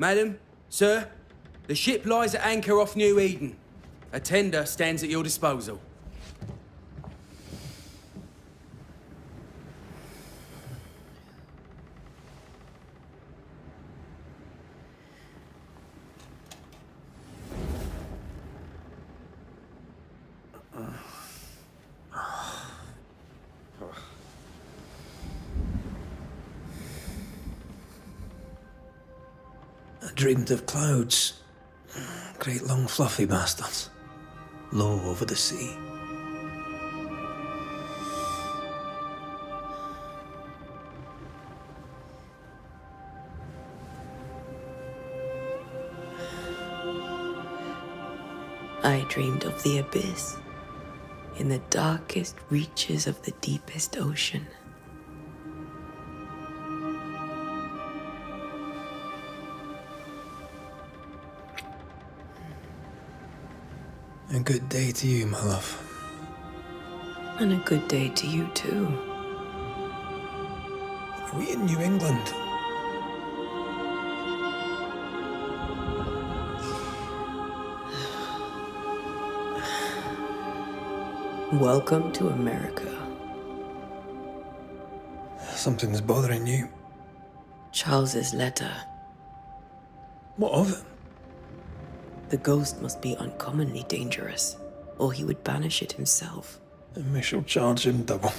Madam, sir, the ship lies at anchor off New Eden. A tender stands at your disposal. I dreamed of clouds. Great long fluffy bastards. Low over the sea. I dreamed of the abyss, in the darkest reaches of the deepest ocean. A good day to you, my love. And a good day to you, too. Are we in New England? Welcome to America. Something's bothering you. Charles's letter. What of it? The ghost must be uncommonly dangerous, or he would banish it himself. And we shall charge him double.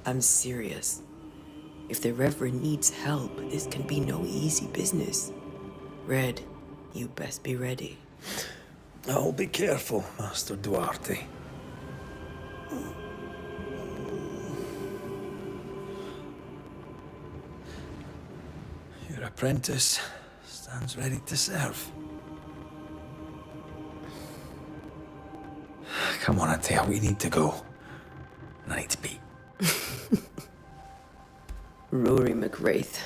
I'm serious. If the Reverend needs help, this can be no easy business. Red, you best be ready. I'll be careful, Master Duarte. Your apprentice stands ready to serve. Come on, Atea, we need to go. I need to be. Rory McWraith,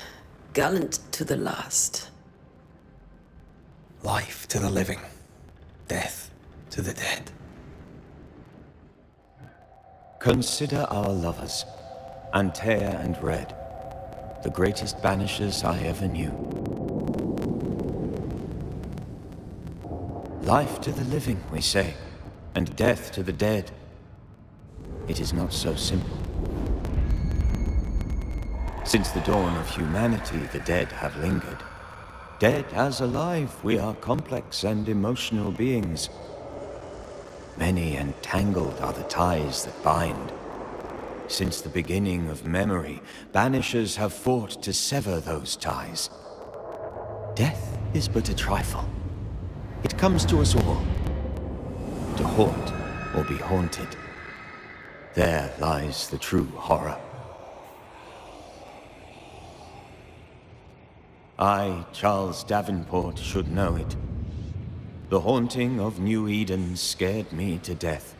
gallant to the last. Life to the living, death to the dead. Consider our lovers, Antea and Red, the greatest banishers I ever knew. Life to the living, we say, and death to the dead. It is not so simple. Since the dawn of humanity, the dead have lingered. Dead as alive, we are complex and emotional beings. Many and tangled are the ties that bind. Since the beginning of memory, banishers have fought to sever those ties. Death is but a trifle. It comes to us all. To haunt or be haunted. There lies the true horror. I, Charles Davenport, should know it. The haunting of New Eden scared me to death.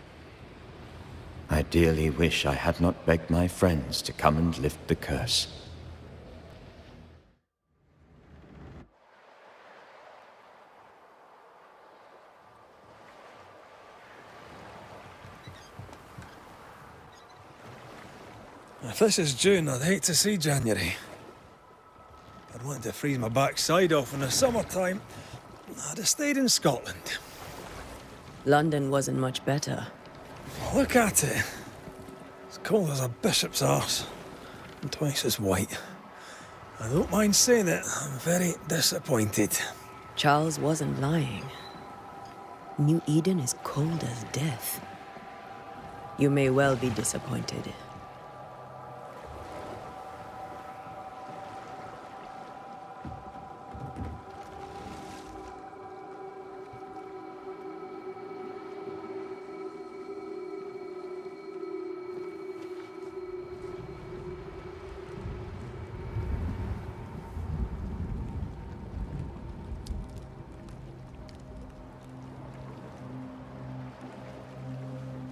I dearly wish I had not begged my friends to come and lift the curse. If this is June, I'd hate to see January. I'd want to freeze my backside off in the summertime. I'd have stayed in Scotland. London wasn't much better. Look at it. It's cold as a bishop's arse. And twice as white. I don't mind saying it, I'm very disappointed. Charles wasn't lying. New Eden is cold as death. You may well be disappointed.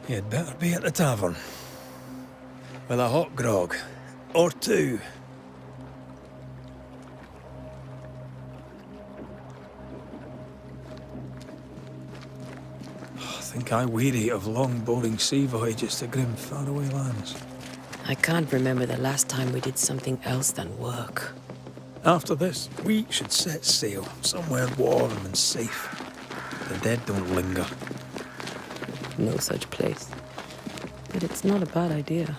You'd better be at the tavern. With a hot grog. Or two. I think I weary of long, boring sea voyages to grim, faraway lands. I can't remember the last time we did something else than work. After this, we should set sail somewhere warm and safe. The dead don't linger. No such place. But it's not a bad idea.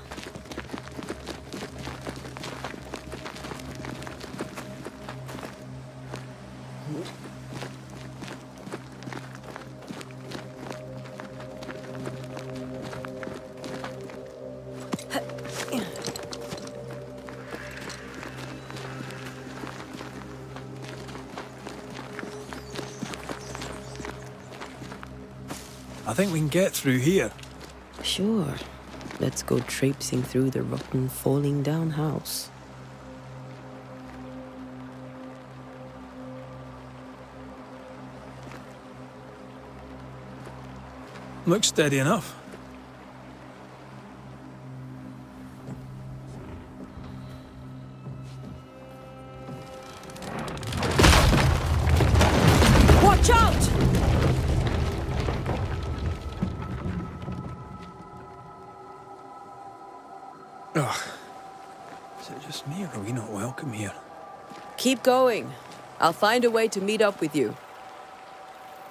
I think we can get through here. Sure. Let's go traipsing through the rotten, falling down house. Looks steady enough. Watch out! Ugh. Is it just me or are we not welcome here? Keep going. I'll find a way to meet up with you.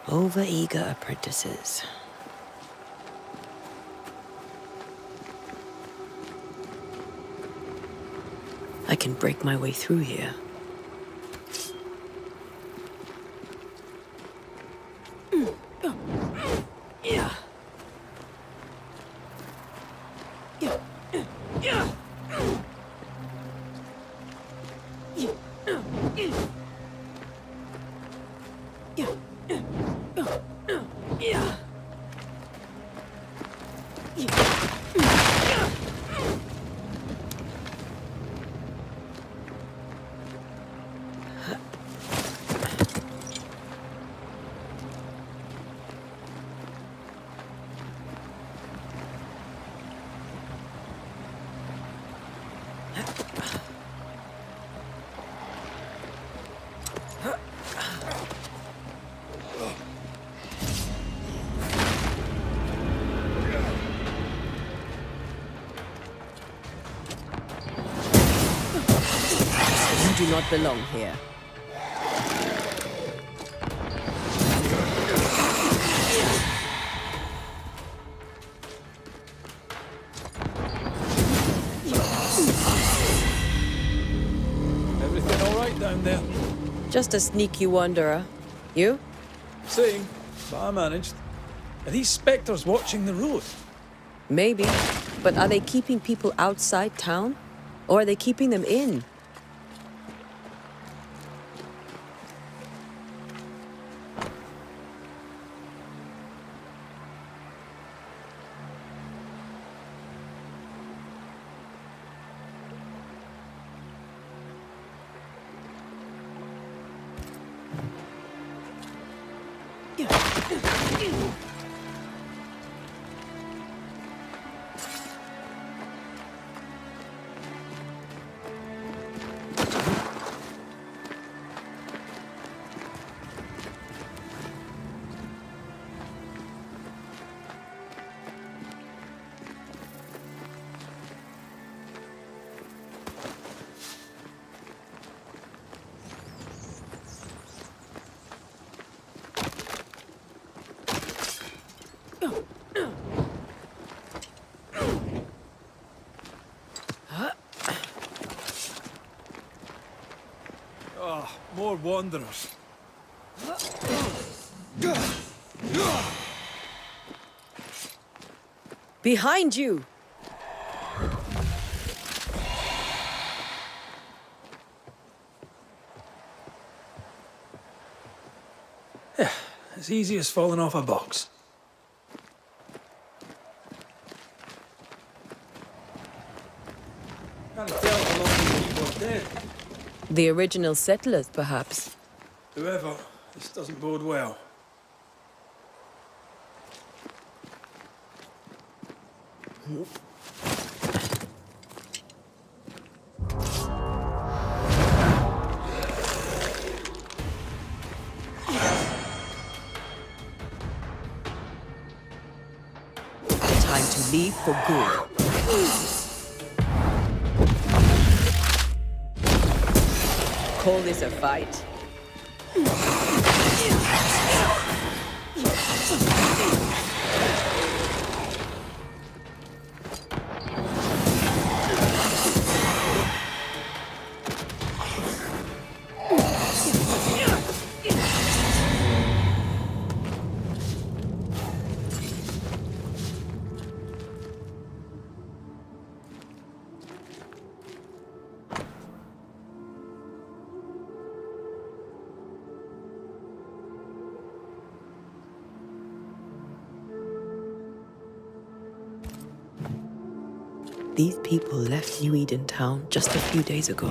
Over-eager apprentices. I can break my way through here. Yeah. You do not belong here. Everything all right down there? Just a sneaky wanderer. You? Same, but I managed. Are these spectres watching the road? Maybe. But are they keeping people outside town? Or are they keeping them in? More wanderers. Behind you! As easy as falling off a box. Can't tell how long these people are dead. The original settlers, perhaps. Whoever, this doesn't bode well. Time to leave for good. call this a fight? These people left New Eden Town just a few days ago.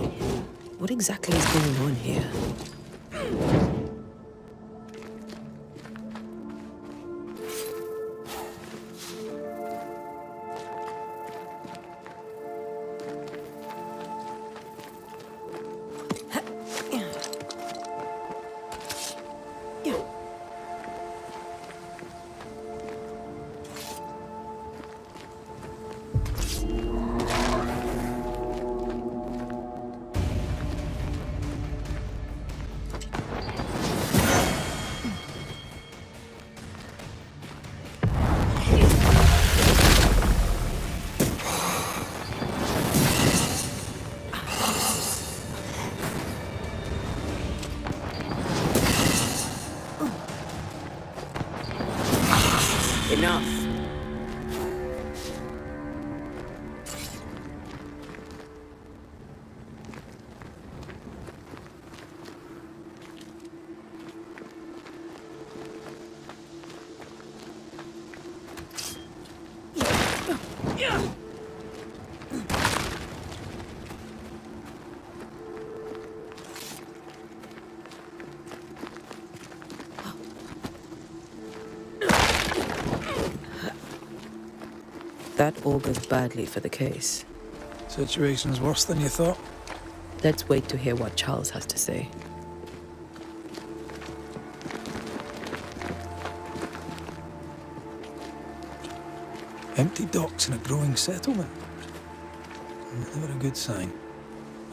What exactly is going on here? Enough. That augurs badly for the case. Situation's worse than you thought. Let's wait to hear what Charles has to say. Empty docks in a growing settlement. Never a good sign.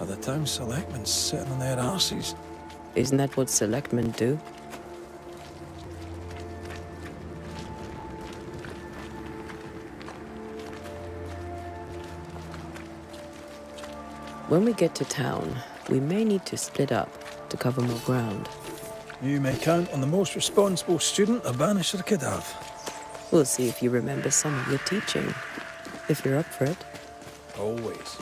Are the town selectmen sitting on their arses? Isn't that what selectmen do? When we get to town, we may need to split up to cover more ground. You may count on the most responsible student a Banisher could have. We'll see if you remember some of your teaching, if you're up for it. Always.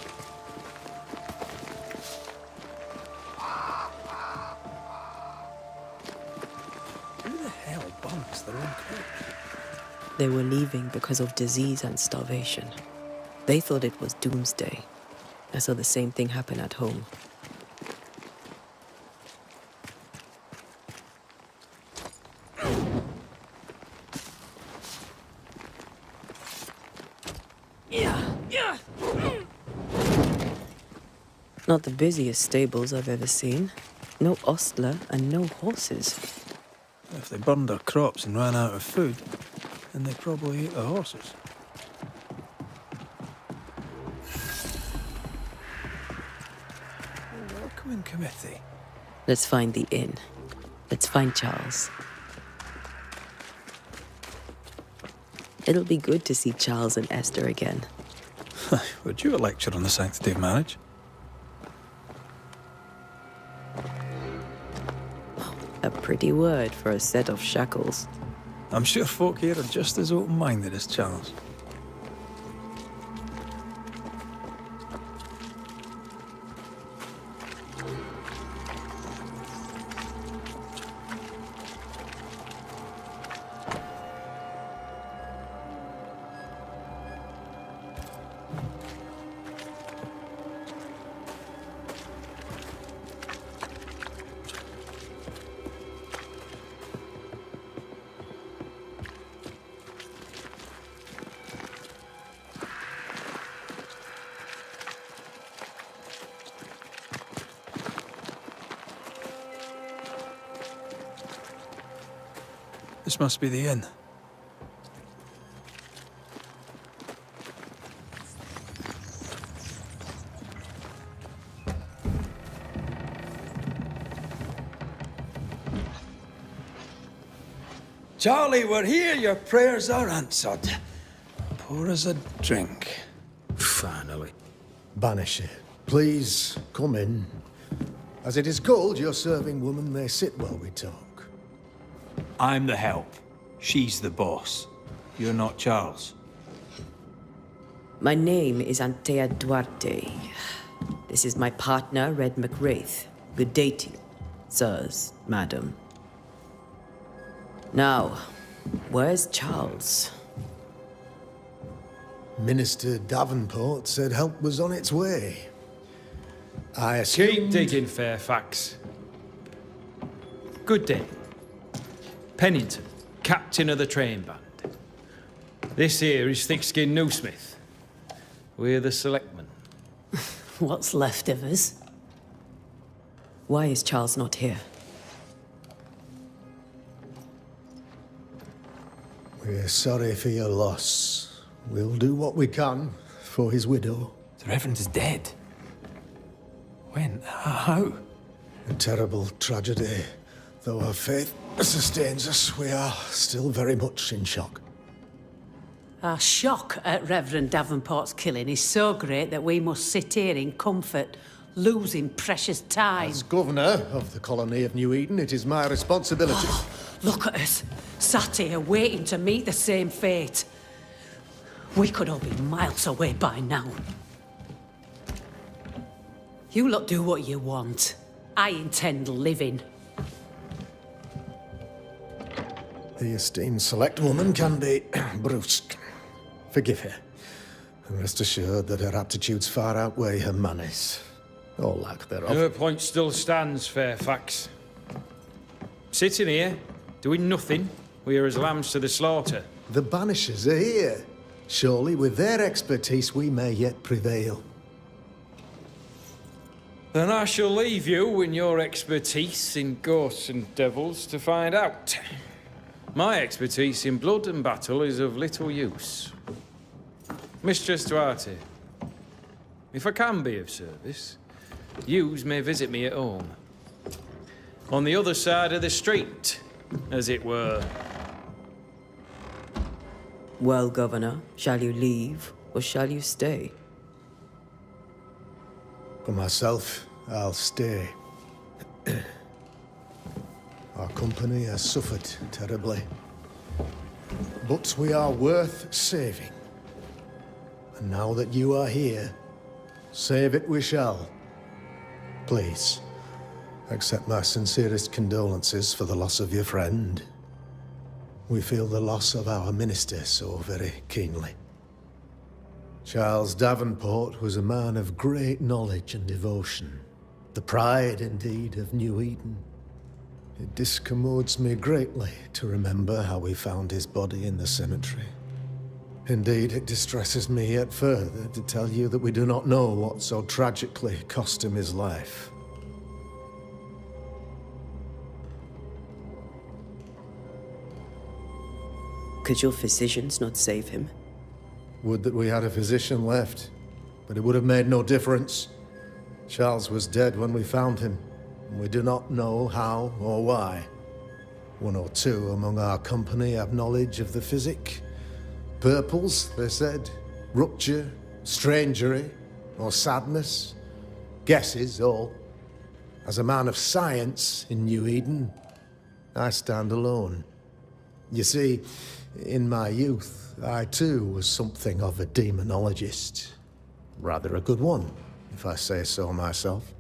Who the hell bunks their own couch? They were leaving because of disease and starvation. They thought it was doomsday. I saw the same thing happen at home. Not the busiest stables I've ever seen. No ostler and no horses. If they burned their crops and ran out of food, then they probably ate the horses. Welcoming committee. Let's find the inn. Let's find Charles. It'll be good to see Charles and Esther again. Would you a lecture on the sanctity of marriage? A pretty word for a set of shackles. I'm sure folk here are just as open-minded as Charles. This must be the inn. Charlie, we're here. Your prayers are answered. Pour us a drink. Finally. Banisher, please come in. As it is called, your serving woman may sit while we talk. I'm the help. She's the boss. You're not Charles. My name is Antea Duarte. This is my partner, Red McWraith. Good day to you, sirs, madam. Now, where's Charles? Minister Davenport said help was on its way. I assume... Keep digging, Fairfax. Good day. Pennington, captain of the train band. This here is Thickskin Newsmith. We're the selectmen. What's left of us? Why is Charles not here? We're sorry for your loss. We'll do what we can for his widow. The Reverend is dead. When? How? A terrible tragedy. Though our faith sustains us, we are still very much in shock. Our shock at Reverend Davenport's killing is so great that we must sit here in comfort, losing precious time. As governor of the colony of New Eden, it is my responsibility. Look at us, sat here waiting to meet the same fate. We could all be miles away by now. You lot do what you want. I intend living. The esteemed select woman can be brusque. Forgive her. And rest assured that her aptitudes far outweigh her manners. Or lack thereof. Her point still stands, Fairfax. Sitting here, doing nothing, we are as lambs to the slaughter. The Banishers are here. Surely with their expertise we may yet prevail. Then I shall leave you in your expertise in ghosts and devils to find out. My expertise in blood and battle is of little use. Mistress Duarte, if I can be of service, yous may visit me at home. On the other side of the street, as it were. Well, Governor, shall you leave or shall you stay? For myself, I'll stay. Our company has suffered terribly. But we are worth saving. And now that you are here, save it we shall. Please, accept my sincerest condolences for the loss of your friend. We feel the loss of our minister so very keenly. Charles Davenport was a man of great knowledge and devotion. The pride, indeed, of New Eden. It discommodes me greatly to remember how we found his body in the cemetery. Indeed, it distresses me yet further to tell you that we do not know what so tragically cost him his life. Could your physicians not save him? Would that we had a physician left, but it would have made no difference. Charles was dead when we found him, and we do not know how or why. One or two among our company have knowledge of the physic. Purples, they said, rupture, strangery, or sadness. Guesses, all. As a man of science in New Eden, I stand alone. You see, in my youth, I too was something of a demonologist. Rather a good one, if I say so myself.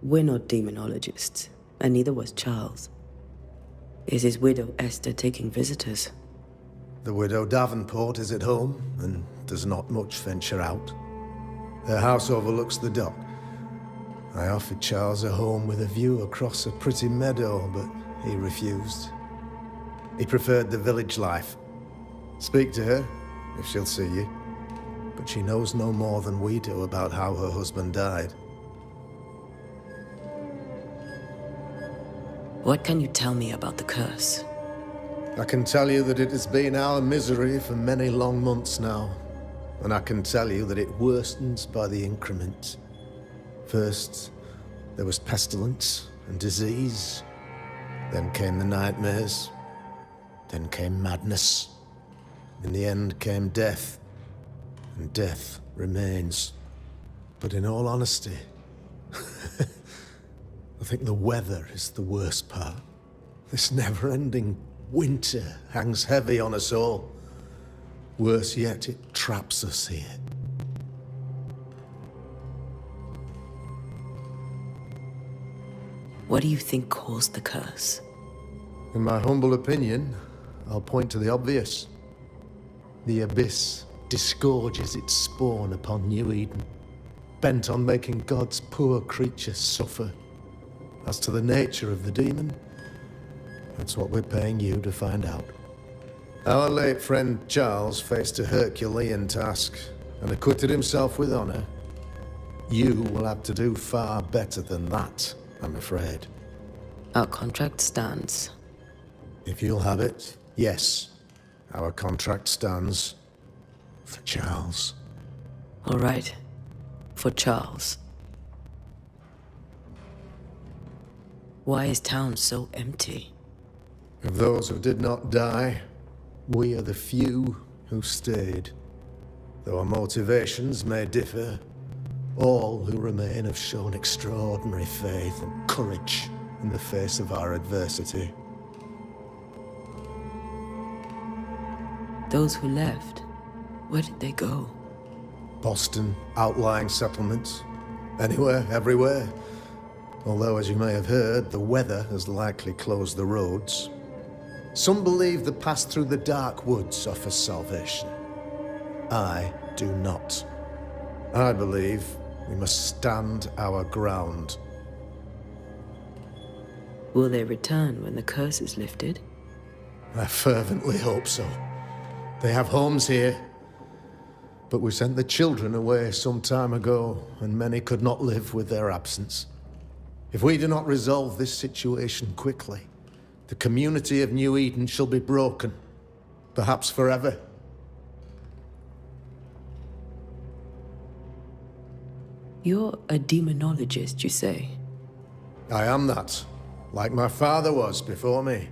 We're not demonologists, and neither was Charles. Is his widow Esther taking visitors? The widow Davenport is at home, and does not much venture out. Their house overlooks the dock. I offered Charles a home with a view across a pretty meadow, but he refused. He preferred the village life. Speak to her, if she'll see you. But she knows no more than we do about how her husband died. What can you tell me about the curse? I can tell you that it has been our misery for many long months now. And I can tell you that it worsens by the increment. First, there was pestilence and disease. Then came the nightmares. Then came madness. In the end came death. And death remains. But in all honesty, I think the weather is the worst part. This never-ending winter hangs heavy on us all. Worse yet, it traps us here. What do you think caused the curse? In my humble opinion, I'll point to the obvious. The Abyss disgorges its spawn upon New Eden, bent on making God's poor creatures suffer. As to the nature of the demon, that's what we're paying you to find out. Our late friend Charles faced a Herculean task and acquitted himself with honor. You will have to do far better than that, I'm afraid. Our contract stands. If you'll have it, yes. Our contract stands for Charles. All right. For Charles. Why is town so empty? Of those who did not die, we are the few who stayed. Though our motivations may differ, all who remain have shown extraordinary faith and courage in the face of our adversity. Those who left, where did they go? Boston, outlying settlements. Anywhere, everywhere. Although, as you may have heard, the weather has likely closed the roads. Some believe the path through the dark woods offers salvation. I do not. I believe we must stand our ground. Will they return when the curse is lifted? I fervently hope so. They have homes here. But we sent the children away some time ago, and many could not live with their absence. If we do not resolve this situation quickly, the community of New Eden shall be broken, perhaps forever. You're a demonologist, you say? I am that, like my father was before me.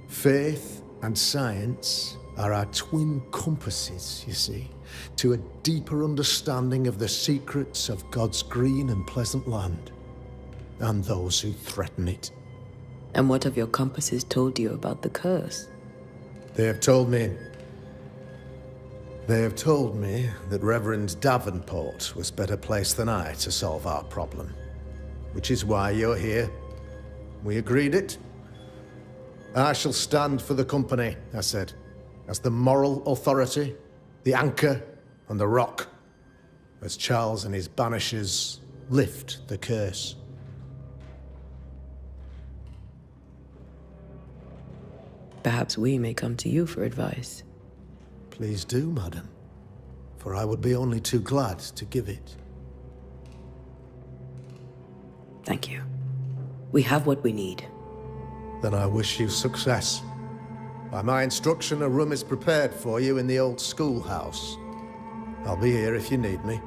Faith and science are our twin compasses, you see, to a deeper understanding of the secrets of God's green and pleasant land, and those who threaten it. And what have your compasses told you about the curse? They have told me that Reverend Davenport was better placed than I to solve our problem. Which is why you're here. We agreed it. I shall stand for the company, I said, as the moral authority, the anchor, and the rock, as Charles and his Banishers lift the curse. Perhaps we may come to you for advice. Please do, madam, for I would be only too glad to give it. Thank you. We have what we need. Then I wish you success. By my instruction, a room is prepared for you in the old schoolhouse. I'll be here if you need me.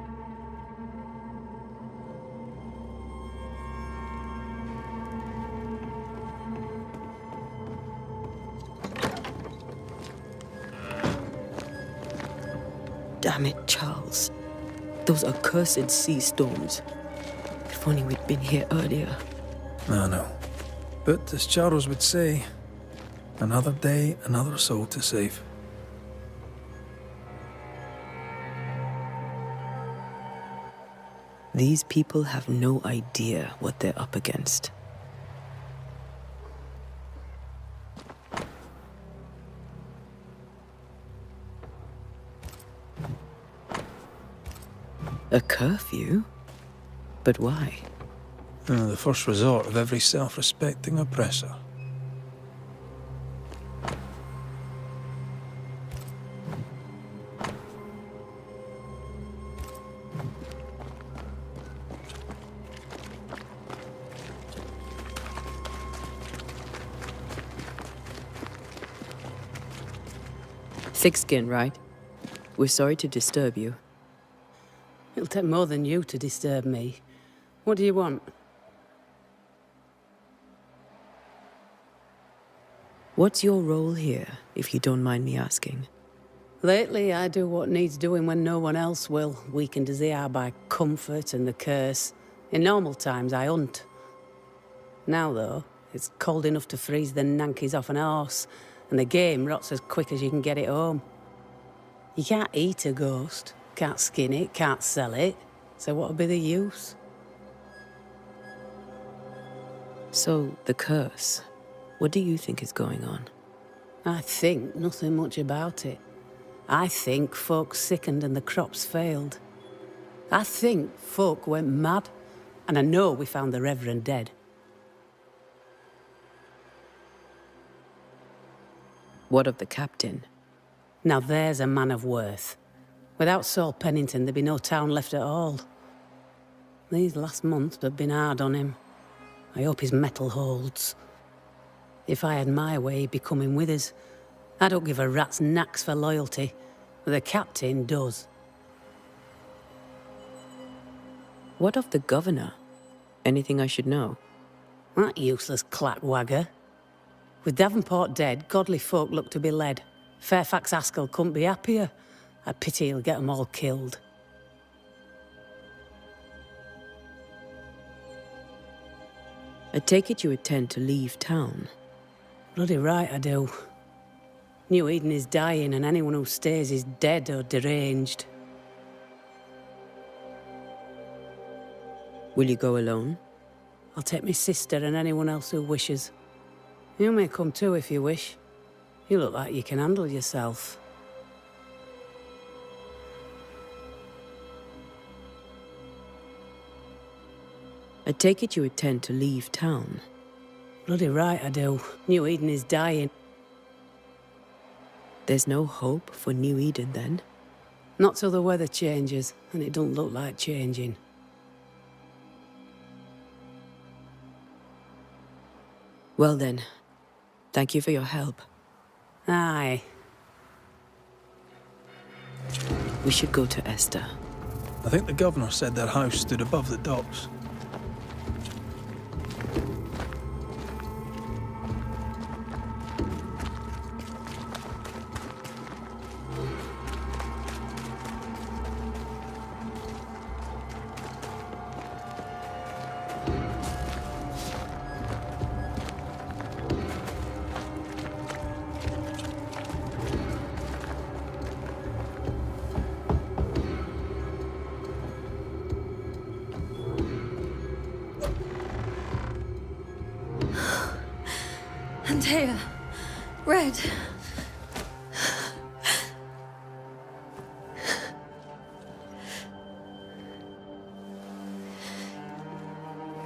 Damn it, Charles. Those accursed sea storms. If only we'd been here earlier. I know. But as Charles would say, another day, another soul to save. These people have no idea what they're up against. A curfew? But why? The first resort of every self-respecting oppressor. Thick skin, right? We're sorry to disturb you. It'll take more than you to disturb me. What do you want? What's your role here, if you don't mind me asking? Lately, I do what needs doing when no one else will, weakened as they are by comfort and the curse. In normal times, I hunt. Now, though, it's cold enough to freeze the nankies off an horse, and the game rots as quick as you can get it home. You can't eat a ghost, can't skin it, can't sell it, so what would be the use? So, the curse. What do you think is going on? I think nothing much about it. I think folk sickened and the crops failed. I think folk went mad, and I know we found the Reverend dead. What of the captain? Now there's a man of worth. Without Saul Pennington, there'd be no town left at all. These last months have been hard on him. I hope his mettle holds. If I had my way, he'd be coming with us. I don't give a rat's knacks for loyalty, but the captain does. What of the governor? Anything I should know? That useless clackwagger. With Davenport dead, godly folk look to be led. Fairfax Haskell couldn't be happier. I pity he'll get 'em all killed. I take it you intend to leave town. Bloody right I do. New Eden is dying, and anyone who stays is dead or deranged. Will you go alone? I'll take my sister and anyone else who wishes. You may come too if you wish. You look like you can handle yourself. I take it you intend to leave town. Bloody right I do. New Eden is dying. There's no hope for New Eden then? Not till the weather changes, and it don't look like changing. Well then, thank you for your help. Aye. We should go to Esther. I think the governor said their house stood above the docks. Antea, Red.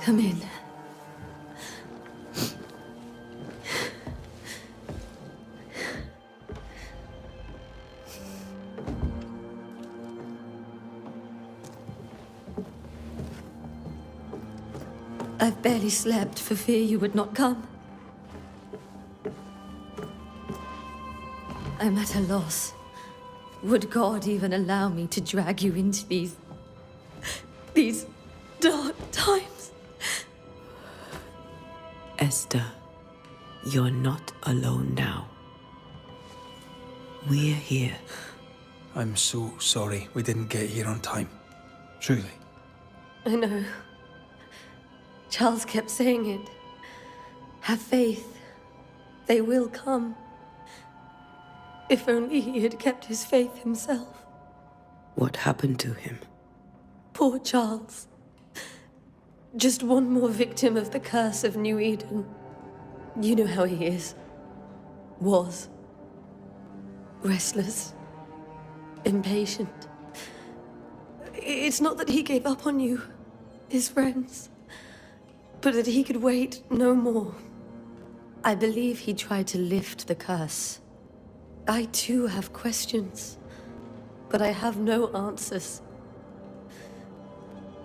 Come in. I've barely slept for fear you would not come. I'm at a loss. Would God even allow me to drag you into these dark times? Esther, you're not alone now. We're here. I'm so sorry we didn't get here on time. Truly. I know. Charles kept saying it. Have faith. They will come. If only he had kept his faith himself. What happened to him? Poor Charles. Just one more victim of the curse of New Eden. You know how he is. Was. Restless. Impatient. It's not that he gave up on you, his friends, but that he could wait no more. I believe he tried to lift the curse. I too have questions, but I have no answers.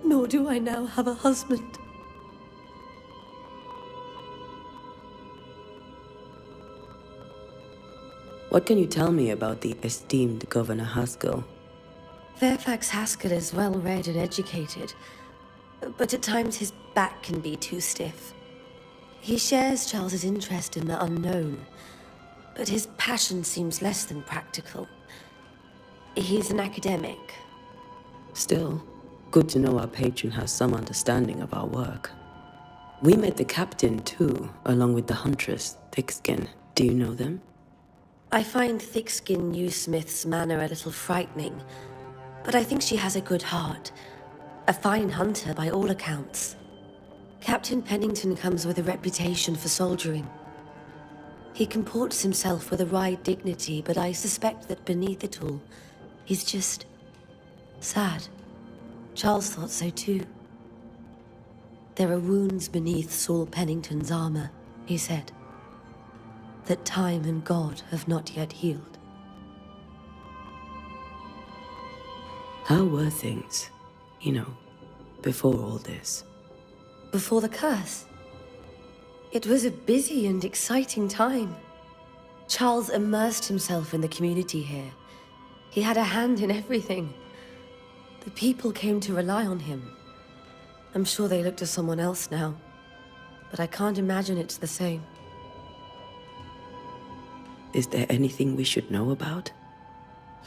Nor do I now have a husband. What can you tell me about the esteemed Governor Haskell? Fairfax Haskell is well read and educated, but at times his back can be too stiff. He shares Charles's interest in the unknown, but his passion seems less than practical. He's an academic. Still, good to know our patron has some understanding of our work. We met the captain too, along with the huntress, Thickskin. Do you know them? I find Thickskin Newsmith's manner a little frightening, but I think she has a good heart. A fine hunter by all accounts. Captain Pennington comes with a reputation for soldiering. He comports himself with a wry dignity, but I suspect that beneath it all, he's just sad. Charles thought so too. There are wounds beneath Saul Pennington's armor, he said, that time and God have not yet healed. How were things, before all this? Before the curse, it was a busy and exciting time. Charles immersed himself in the community here. He had a hand in everything. The people came to rely on him. I'm sure they look to someone else now, but I can't imagine it's the same. Is there anything we should know about?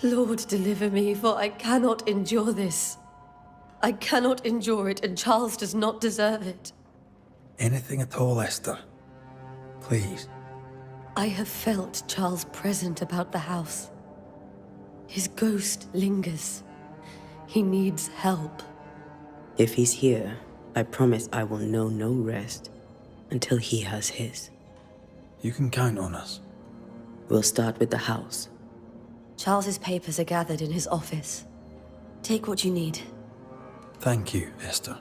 Lord, deliver me, for I cannot endure this. I cannot endure it, and Charles does not deserve it. Anything at all, Esther. Please. I have felt Charles present about the house. His ghost lingers. He needs help. If he's here, I promise I will know no rest until he has his. You can count on us. We'll start with the house. Charles's papers are gathered in his office. Take what you need. Thank you, Esther.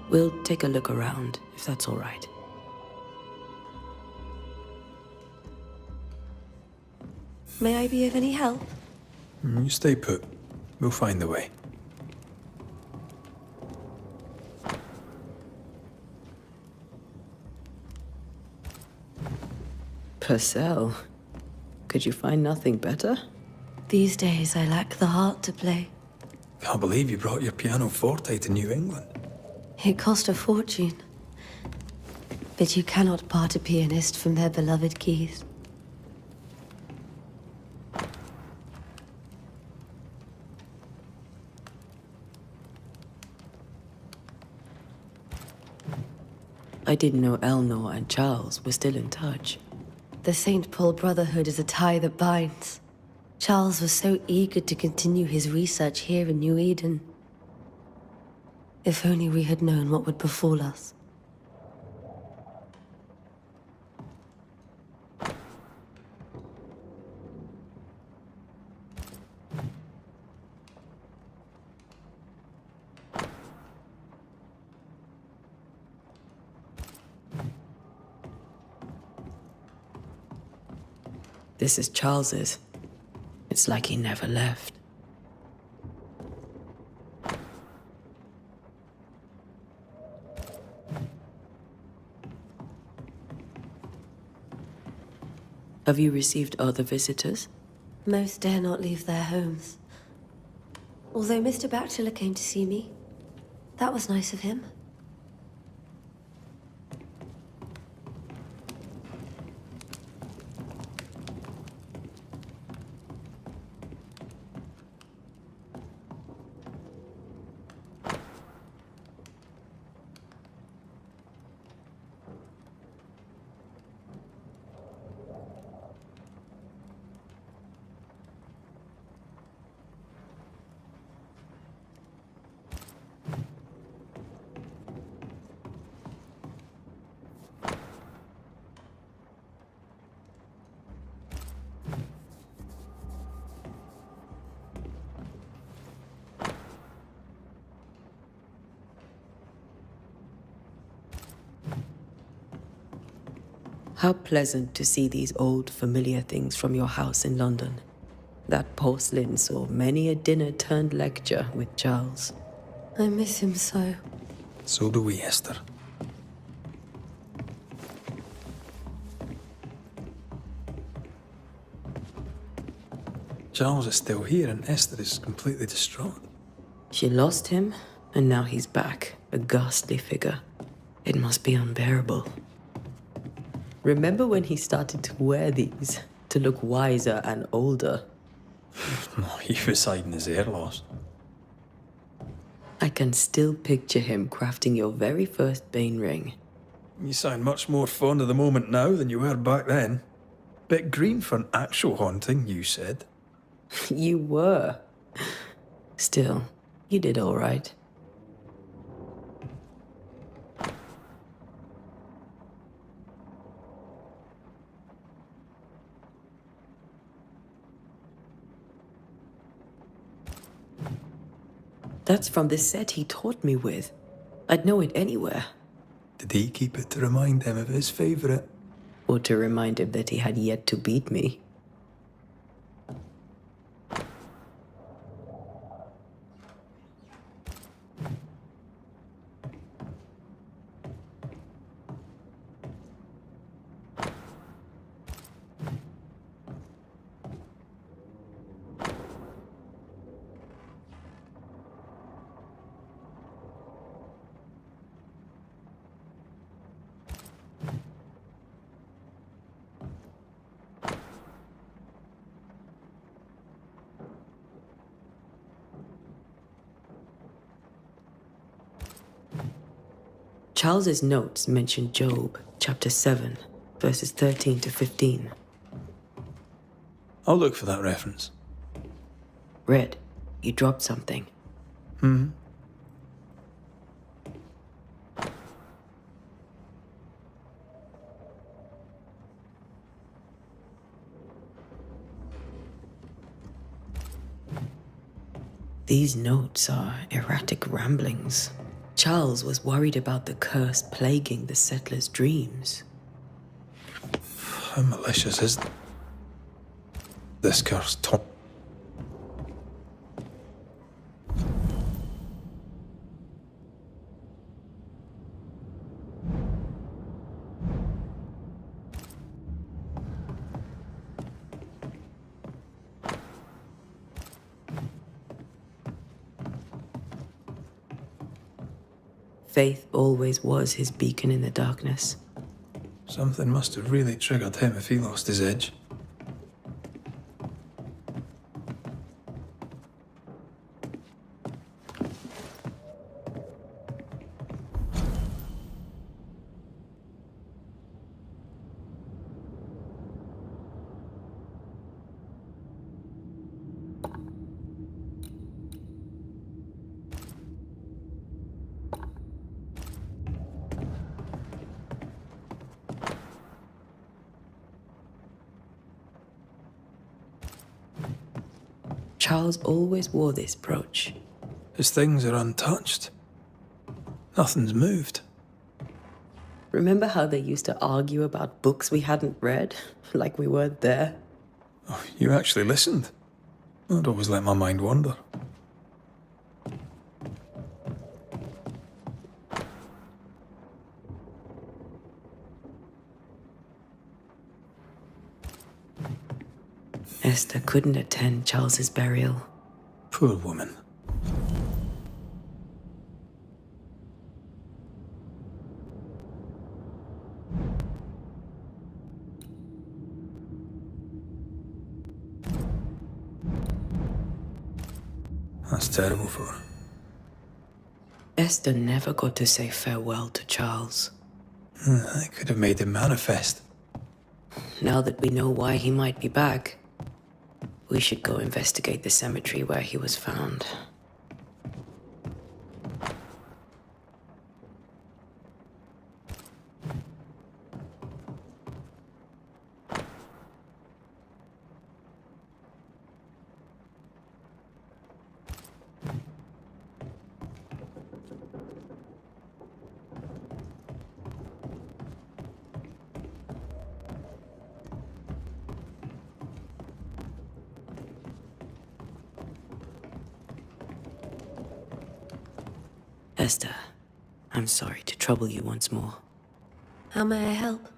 We'll take a look around, if that's all right. May I be of any help? You stay put. We'll find the way. Purcell, could you find nothing better? These days, I lack the heart to play. Can't believe you brought your pianoforte to New England. It cost a fortune. But you cannot part a pianist from their beloved keys. I didn't know Eleanor and Charles were still in touch. The St. Paul Brotherhood is a tie that binds. Charles was so eager to continue his research here in New Eden. If only we had known what would befall us. This is Charles's. It's like he never left. Have you received other visitors? Most dare not leave their homes. Although Mr. Bachelor came to see me. That was nice of him. How pleasant to see these old, familiar things from your house in London. That porcelain saw many a dinner-turned-lecture with Charles. I miss him so. So do we, Esther. Charles is still here and Esther is completely distraught. She lost him, and now he's back, a ghastly figure. It must be unbearable. Remember when he started to wear these to look wiser and older? He was hiding his hair loss. I can still picture him crafting your very first Bane ring. You sound much more fond of the moment now than you were back then. Bit green for an actual haunting, you said. You were. Still, you did all right. That's from the set he taught me with. I'd know it anywhere. Did he keep it to remind him of his favourite? Or to remind him that he had yet to beat me. Charles's notes mention Job, chapter 7, verses 13 to 15. I'll look for that reference. Red, you dropped something. These notes are erratic ramblings. Charles was worried about the curse plaguing the settlers' dreams. How malicious is this curse, Tom? Faith always was his beacon in the darkness. Something must have really triggered him if he lost his edge. Charles always wore this brooch. His things are untouched. Nothing's moved. Remember how they used to argue about books we hadn't read? Like we weren't there? Oh, you actually listened. I'd always let my mind wander. Esther couldn't attend Charles's burial. Poor woman. That's terrible for her. Esther never got to say farewell to Charles. I could have made him manifest. Now that we know why he might be back, we should go investigate the cemetery where he was found. Esther, I'm sorry to trouble you once more. How may I help?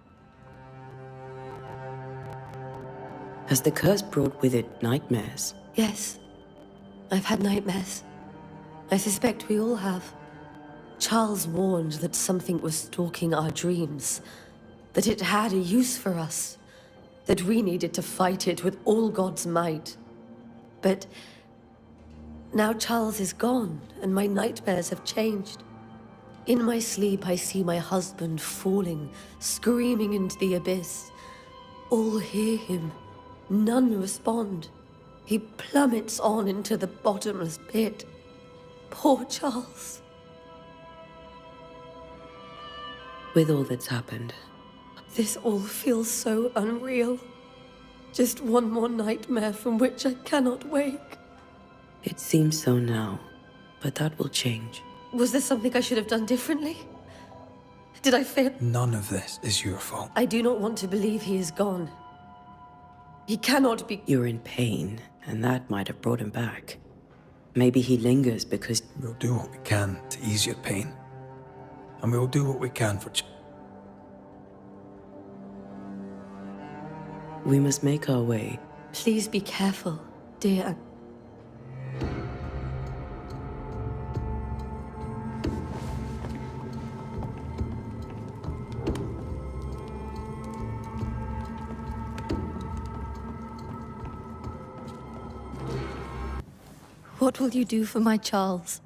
Has the curse brought with it nightmares? Yes. I've had nightmares. I suspect we all have. Charles warned that something was stalking our dreams, that it had a use for us, that we needed to fight it with all God's might. But now Charles is gone, and my nightmares have changed. In my sleep, I see my husband falling, screaming into the abyss. All hear him, none respond. He plummets on into the bottomless pit. Poor Charles. With all that's happened, This all feels so unreal. Just one more nightmare from which I cannot wake. it seems so now, but that will change. Was there something I should have done differently? Did I fail? None of this is your fault. I do not want to believe he is gone. He cannot be. You're in pain, and that might have brought him back. Maybe he lingers because We'll do what we can to ease your pain. And we'll do what we can for we must make our way. Please be careful, dear. What will you do for my Charles?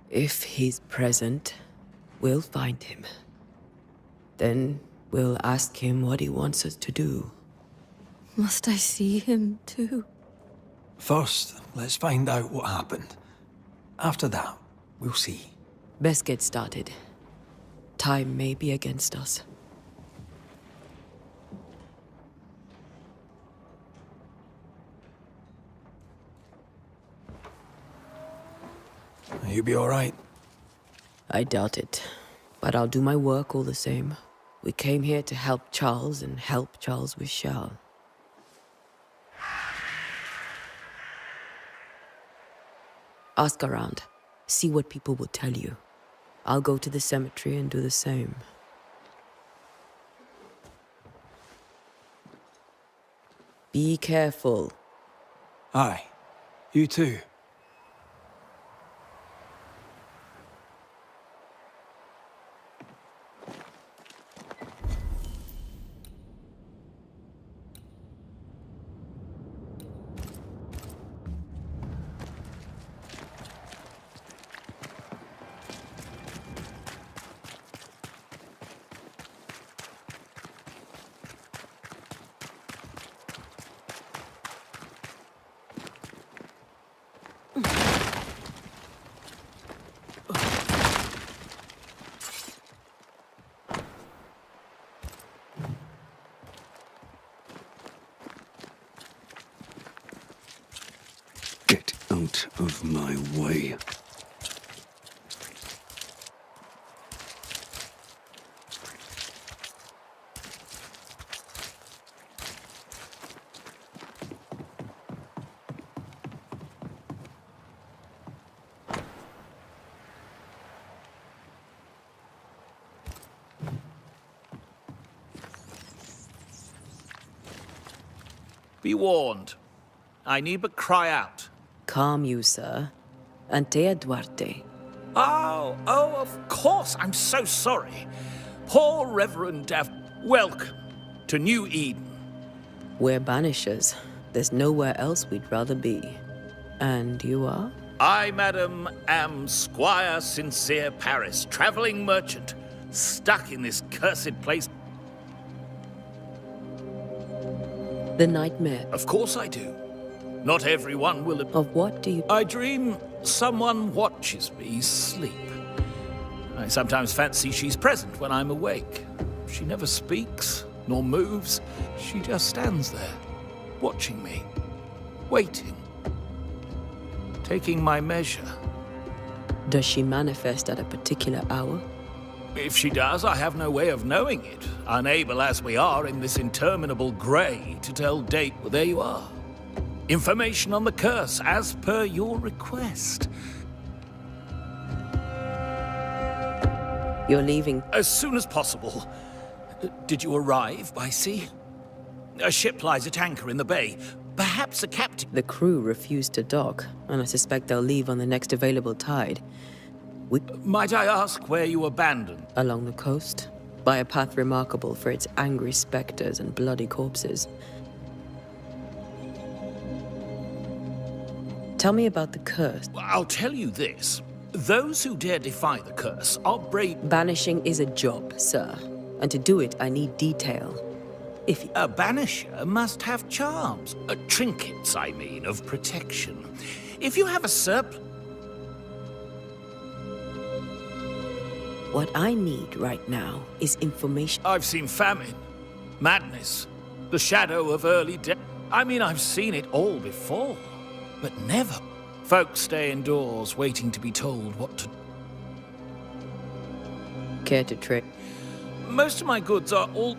If he's present, we'll find him. Then we'll ask him what he wants us to do. Must I see him too? First, let's find out what happened. After that, we'll see. Best get started. Time may be against us. You'll be all right. I doubt it, but I'll do my work all the same. We came here to help Charles, and help Charles we shall. Ask around. See what people will tell you. I'll go to the cemetery and do the same. Be careful. Aye. You too. Get out of my way. Be warned. I need but cry out. Calm you, sir. Antea Duarte. Oh, of course. I'm so sorry. Poor Reverend welcome to New Eden. We're Banishers. There's nowhere else we'd rather be. And you are? I, madam, am Squire Sincere Paris, travelling merchant, stuck in this cursed place. The nightmare. Of course I do. Not everyone will... Of what do you... I dream someone watches me sleep. I sometimes fancy she's present when I'm awake. She never speaks, nor moves. She just stands there, watching me, waiting, taking my measure. Does she manifest at a particular hour? If she does, I have no way of knowing it, unable as we are in this interminable grey to tell date. Well, there you are. Information on the curse, as per your request. You're leaving. As soon as possible. Did you arrive by sea? A ship lies at anchor in the bay. Perhaps a captain. The crew refused to dock, and I suspect they'll leave on the next available tide. Might I ask where you abandoned? Along the coast, by a path remarkable for its angry specters and bloody corpses. Tell me about the curse. I'll tell you this. Those who dare defy the curse are brave. Banishing is a job, sir. And to do it, I need detail. If A banisher must have charms. Trinkets, I mean, of protection. If you have a surplus... What I need right now is information. I've seen famine, madness, the shadow of early death. I mean, I've seen it all before, but never. Folks stay indoors waiting to be told what to... Care to trade? Most of my goods are all...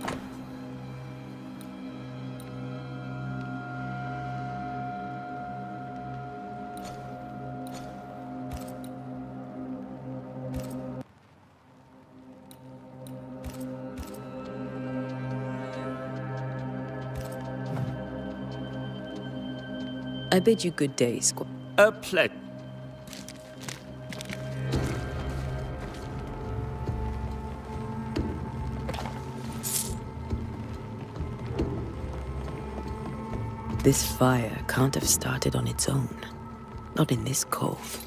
I bid you good day, Squire. A pleasure. This fire can't have started on its own. Not in this cove.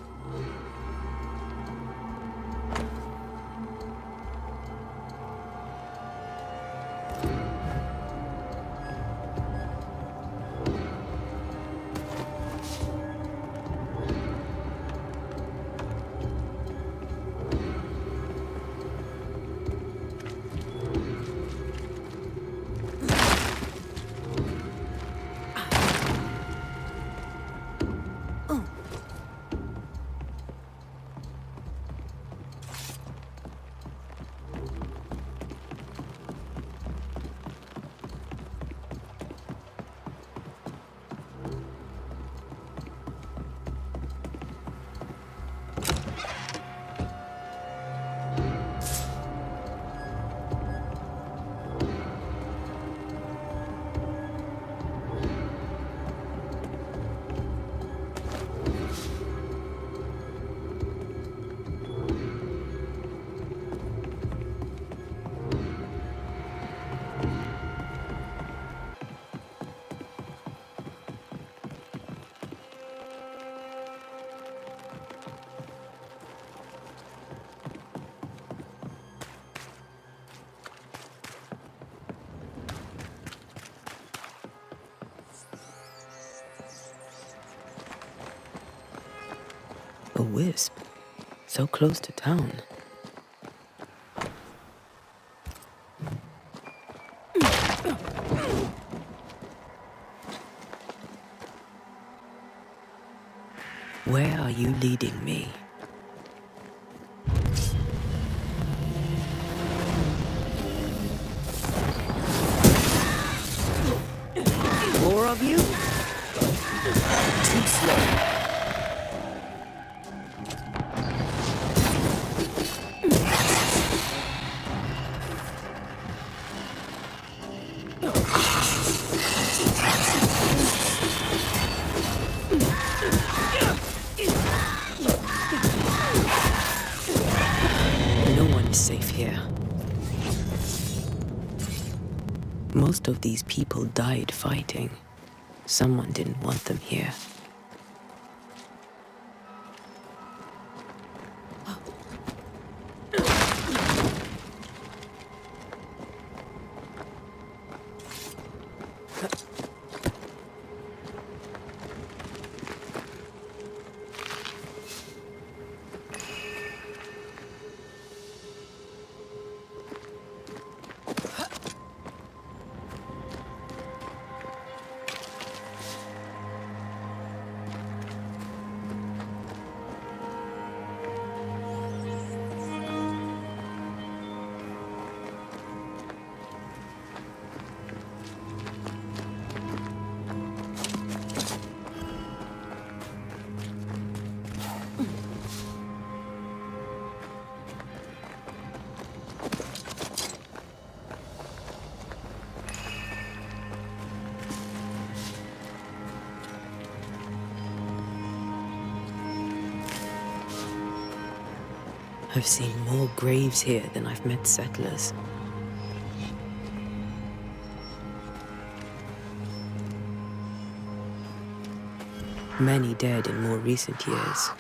A wisp. So close to town. Where are you leading me? More of you? Too slow. Safe here. Most of these people died fighting. Someone didn't want them here. I've seen more graves here than I've met settlers. Many dead in more recent years.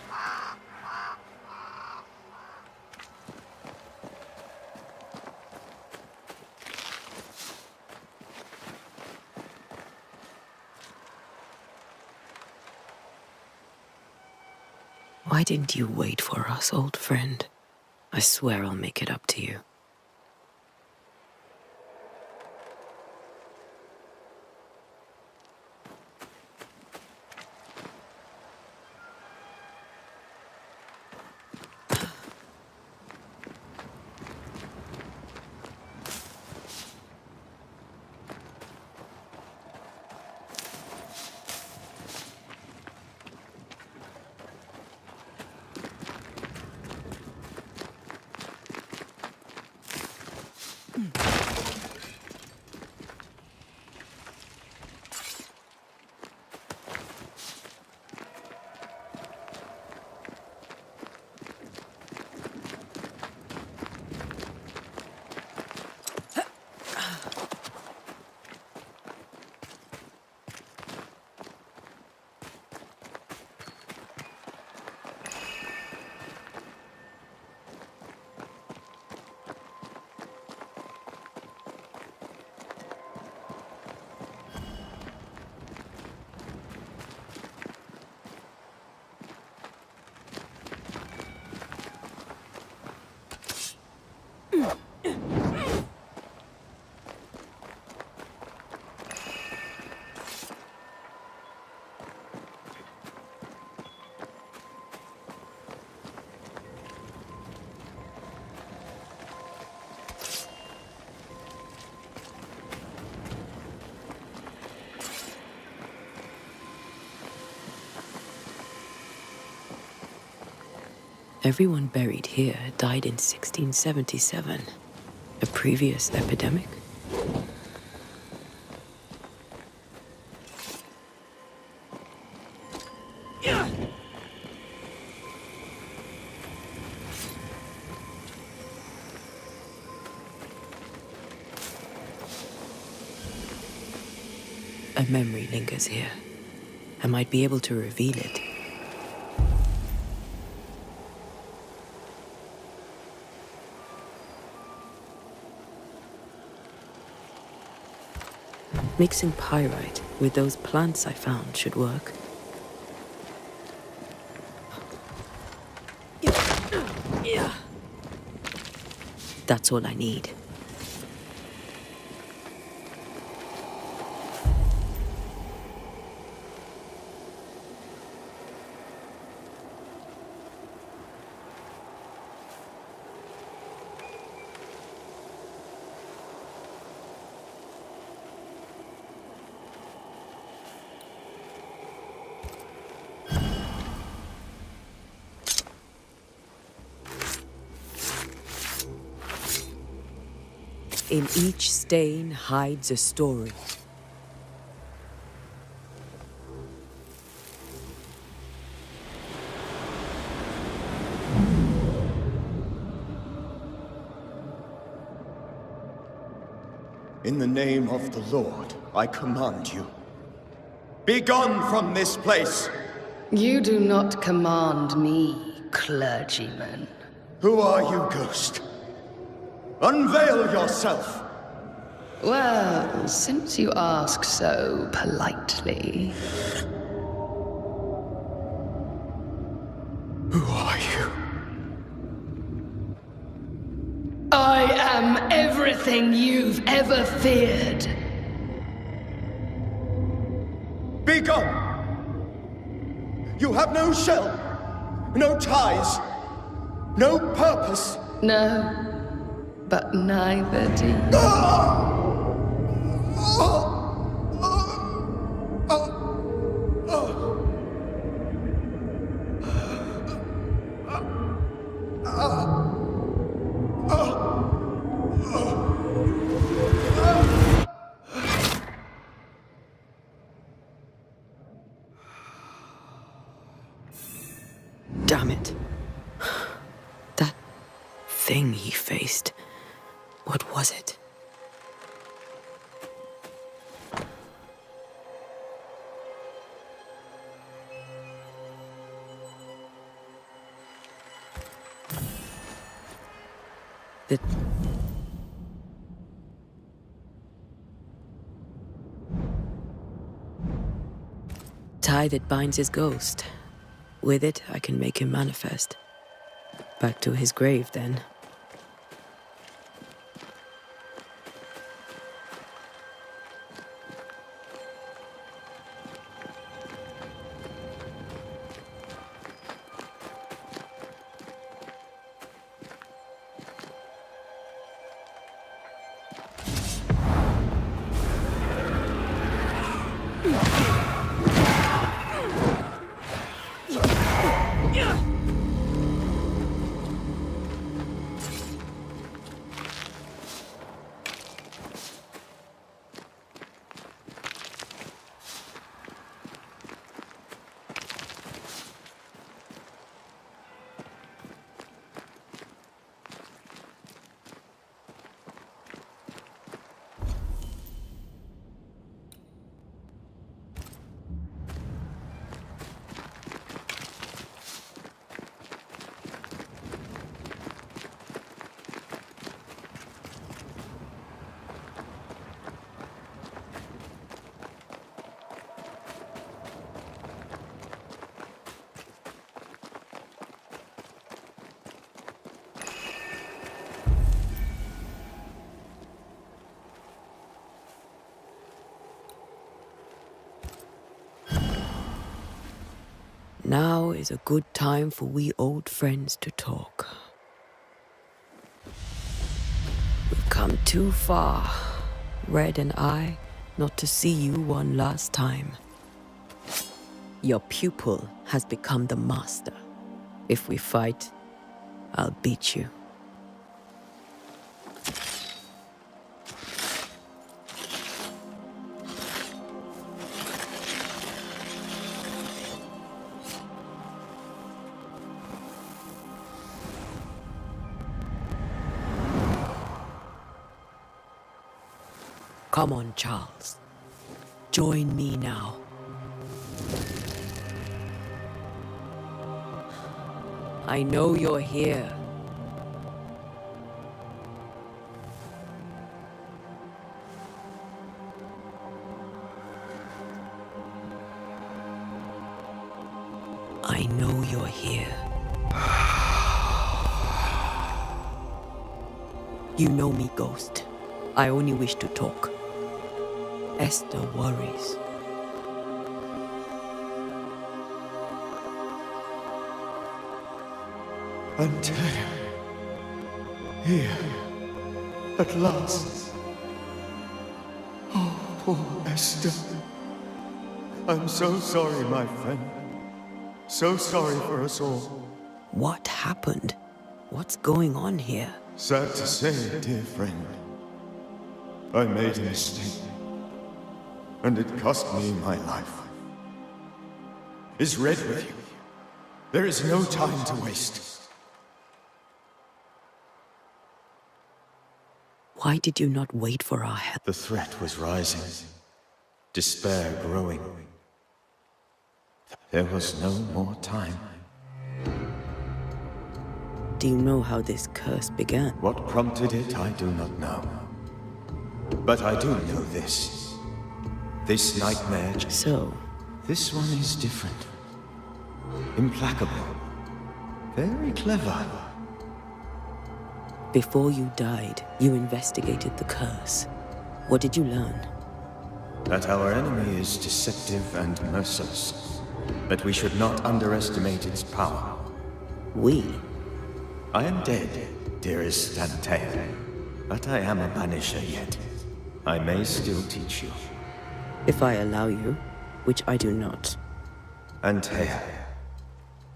Why didn't you wait for us, old friend? I swear I'll make it up to you. Everyone buried here died in 1677. A previous epidemic? A memory lingers here. I might be able to reveal it. Mixing pyrite with those plants I found should work. That's all I need. In each stain hides a story. In the name of the Lord, I command you. Be gone from this place! You do not command me, clergyman. Who are you, ghost? Unveil yourself! Well, since you ask so politely... Who are you? I am everything you've ever feared. Be gone! You have no shell, no ties, no purpose. No, but neither do you. Damn it. That thing he faced. What was it? The tie that binds his ghost. With it, I can make him manifest. Back to his grave, then. Now is a good time for we old friends to talk. We've come too far, Red and I, not to see you one last time. Your pupil has become the master. If we fight, I'll beat you. Come on, Charles. Join me now. I know you're here. I know you're here. You know me, Ghost. I only wish to talk. Esther worries. Antea. Here. At last. Oh, poor Esther. I'm so sorry, my friend. So sorry for us all. What happened? What's going on here? Sad to say, dear friend. I made a mistake. And it cost me my life. Is Red with you? There is no time to waste. Why did you not wait for our help? The threat was rising. Despair growing. There was no more time. Do you know how this curse began? What prompted it, I do not know. But I do know this. This nightmare... So? This one is different. Implacable. Very clever. Before you died, you investigated the curse. What did you learn? That our enemy is deceptive and merciless. That we should not underestimate its power. We? I am dead, dearest Antea. But I am a Banisher yet. I may still teach you. If I allow you, which I do not. Antea,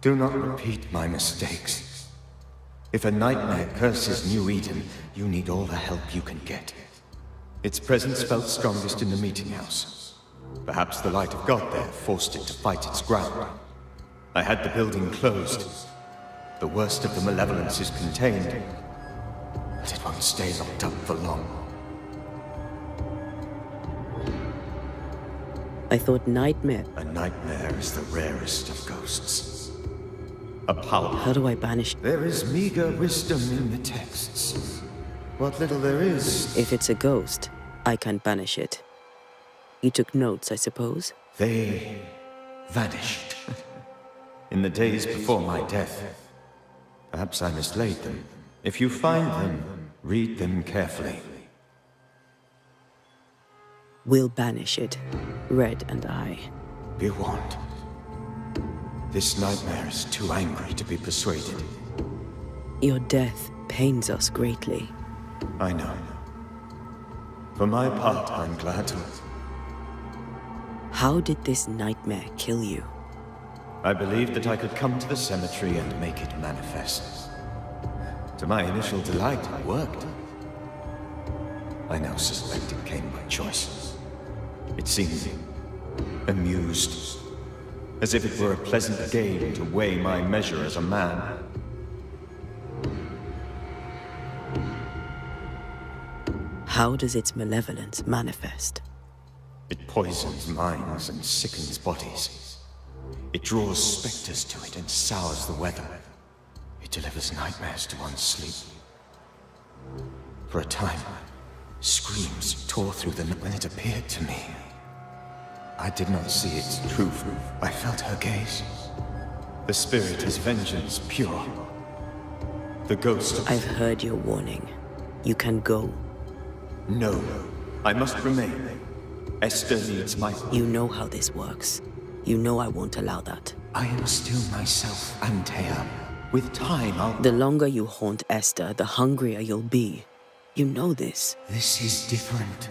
do not repeat my mistakes. If a nightmare curses New Eden, you need all the help you can get. Its presence felt strongest in the meeting house. Perhaps the light of God there forced it to fight its ground. I had the building closed. The worst of the malevolence is contained, but it won't stay locked up for long. I thought nightmare. A nightmare is the rarest of ghosts. A power. How do I banish? There is meager wisdom in the texts. What little there is. If it's a ghost, I can't banish it. You took notes, I suppose? They vanished. In the days before my death. Perhaps I mislaid them. If you find them, read them carefully. We'll banish it, Red and I. Be warned. This nightmare is too angry to be persuaded. Your death pains us greatly. I know. For my part, I'm glad to. How did this nightmare kill you? I believed that I could come to the cemetery and make it manifest. To my initial delight, it worked. I now suspect it came by choice. It seemed amused, as if it were a pleasant game to weigh my measure as a man. How does its malevolence manifest? It poisons minds and sickens bodies. It draws specters to it and sours the weather. It delivers nightmares to one's sleep. For a time, screams tore through the night when it appeared to me. I did not see its truth. I felt her gaze. The spirit is vengeance pure. The ghost of... I've heard your warning. You can go. No, I must remain. Esther needs my... You know how this works. You know I won't allow that. I am still myself, Antea. With time, I'll... The longer you haunt Esther, the hungrier you'll be. You know this. This is different.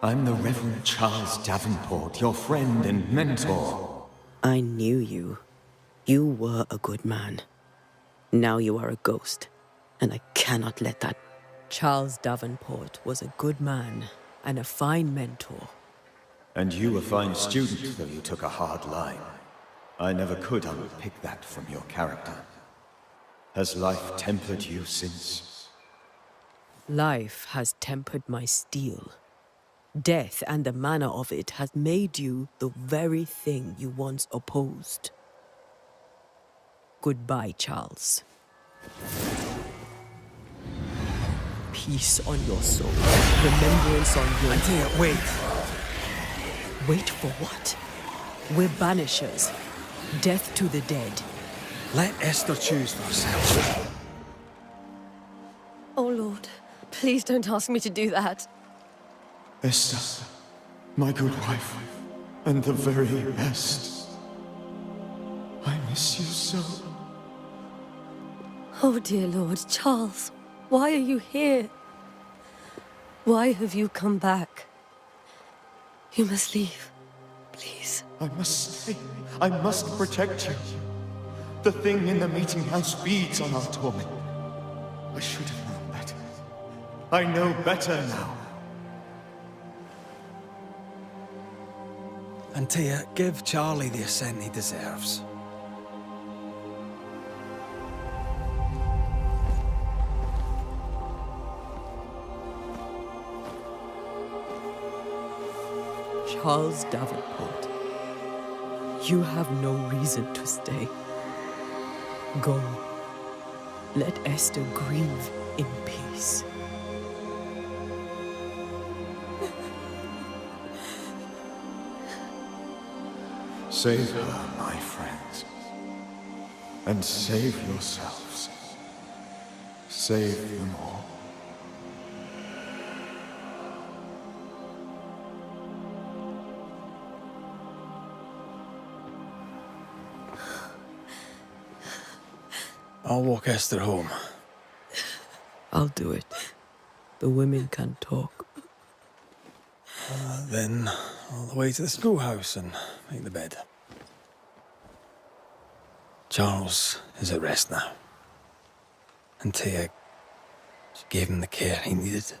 I'm the Reverend Charles Davenport, your friend and mentor. I knew you. You were a good man. Now you are a ghost, and I cannot let that... Charles Davenport was a good man and a fine mentor. And you a fine student, though you took a hard line. I never could unpick that from your character. Has life tempered you since? Life has tempered my steel. Death and the manner of it has made you the very thing you once opposed. Goodbye, Charles. Peace on your soul. Remembrance on your... Antea, wait. Wait for what? We're banishers. Death to the dead. Let Esther choose for herself. Oh, Lord, please don't ask me to do that. Esther, my good wife, and the very best. I miss you so. Oh, dear Lord, Charles, why are you here? Why have you come back? You must leave, please. I must stay. I must protect you. The thing in the meeting house feeds on our torment. I should have known better. I know better now. Antea, give Charlie the ascent he deserves. Charles Davenport, you have no reason to stay. Go. Let Esther grieve in peace. Save her, my friends. And save yourselves. Save them all. I'll walk Esther home. I'll do it. The women can talk. Then all the way to the schoolhouse and make the bed. Charles is at rest now. Antea, she gave him the care he needed.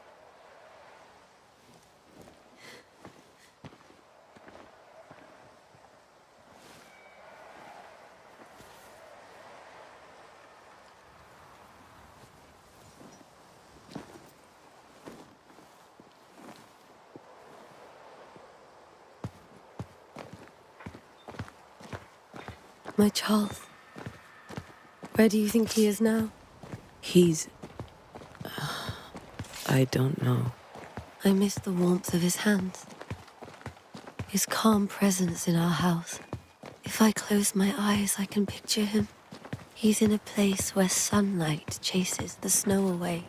My Charles. Where do you think he is now? He's... I don't know. I miss the warmth of his hands. His calm presence in our house. If I close my eyes, I can picture him. He's in a place where sunlight chases the snow away.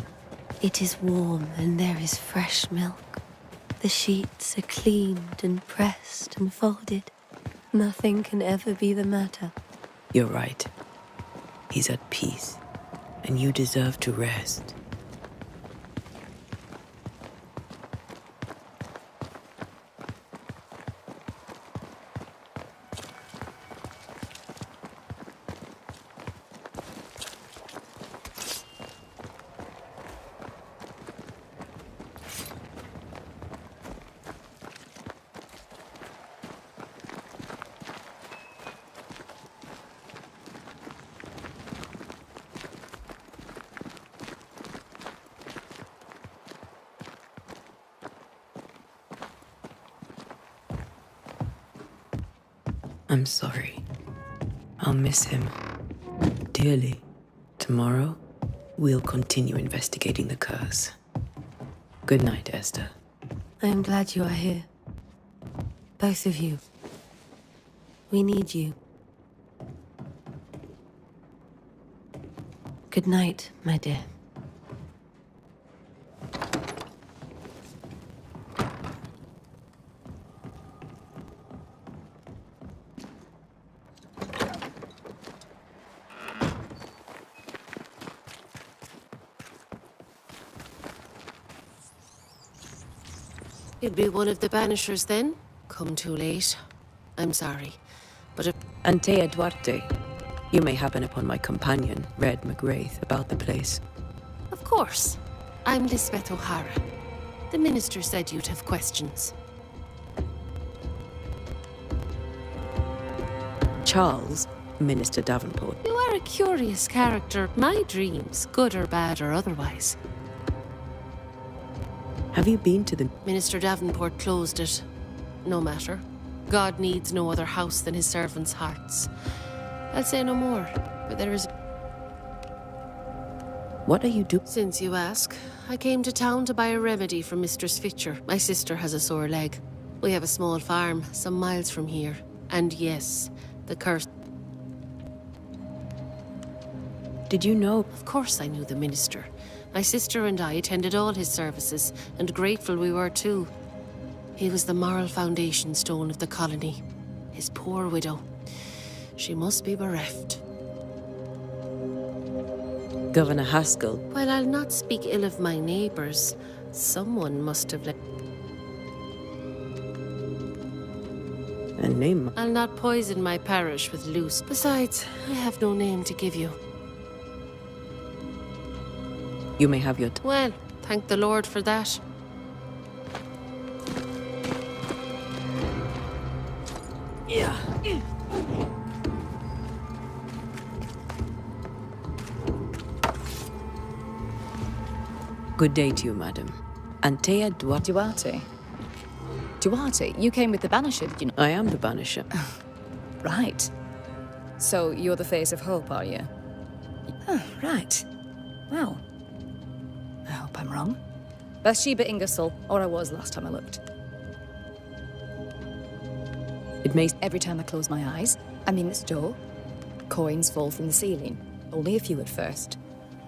It is warm and there is fresh milk. The sheets are cleaned and pressed and folded. Nothing can ever be the matter. You're right. He's at peace, and you deserve to rest. I'm sorry. I'll miss him dearly. Tomorrow, we'll continue investigating the curse. Good night, Esther. I am glad you are here. Both of you. We need you. Good night, my dear. You'd be one of the Banishers then? Come too late. I'm sorry, but if... Antea Duarte. You may happen upon my companion, Red McGrath, about the place. Of course. I'm Lisbeth O'Hara. The minister said you'd have questions. Charles, Minister Davenport. You are a curious character. My dreams, good or bad or otherwise. Have you been to the... Minister Davenport closed it. No matter. God needs no other house than his servants' hearts. I'll say no more, but there is... What are you doing? Since you ask, I came to town to buy a remedy from Mistress Fitcher. My sister has a sore leg. We have a small farm, some miles from here. And yes, the curse... Did you know? Of course I knew the minister. My sister and I attended all his services, and grateful we were too. He was the moral foundation stone of the colony. His poor widow. She must be bereft. Governor Haskell. While I'll not speak ill of my neighbours, someone must have let... A name? I'll not poison my parish with loose. Besides, I have no name to give you. You may have your... Well, thank the Lord for that. Yeah. Good day to you, madam. Antea Duarte. Duarte? Duarte? You came with the Banisher, did you know? I am the Banisher. Right. So you're the face of hope, are you? Oh, right. Well, I hope I'm wrong. Bathsheba Ingersoll, or I was last time I looked. It may... Every time I close my eyes, I'm in this door. Coins fall from the ceiling. Only a few at first.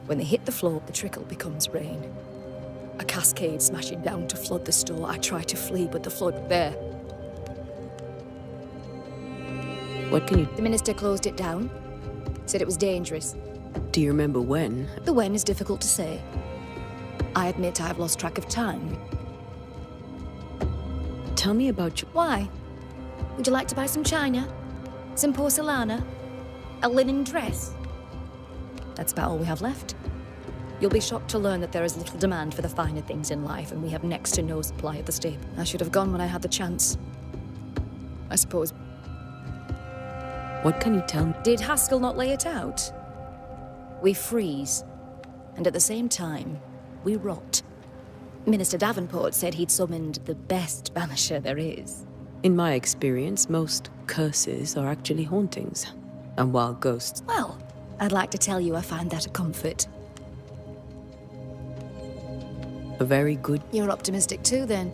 When they hit the floor, the trickle becomes rain. A cascade smashing down to flood the store. I try to flee, but the flood... There. What can you... The minister closed it down. Said it was dangerous. Do you remember when? The when is difficult to say. I admit I've lost track of time. Tell me about your... Why? Would you like to buy some china? Some porcelana? A linen dress? That's about all we have left. You'll be shocked to learn that there is little demand for the finer things in life, and we have next to no supply at the stable. I should have gone when I had the chance. I suppose. What can you tell me? Did Haskell not lay it out? We freeze, and at the same time, we rot. Minister Davenport said he'd summoned the best banisher there is. In my experience, most curses are actually hauntings. And wild ghosts. Well, I'd like to tell you I find that a comfort. A very good. You're optimistic too, then.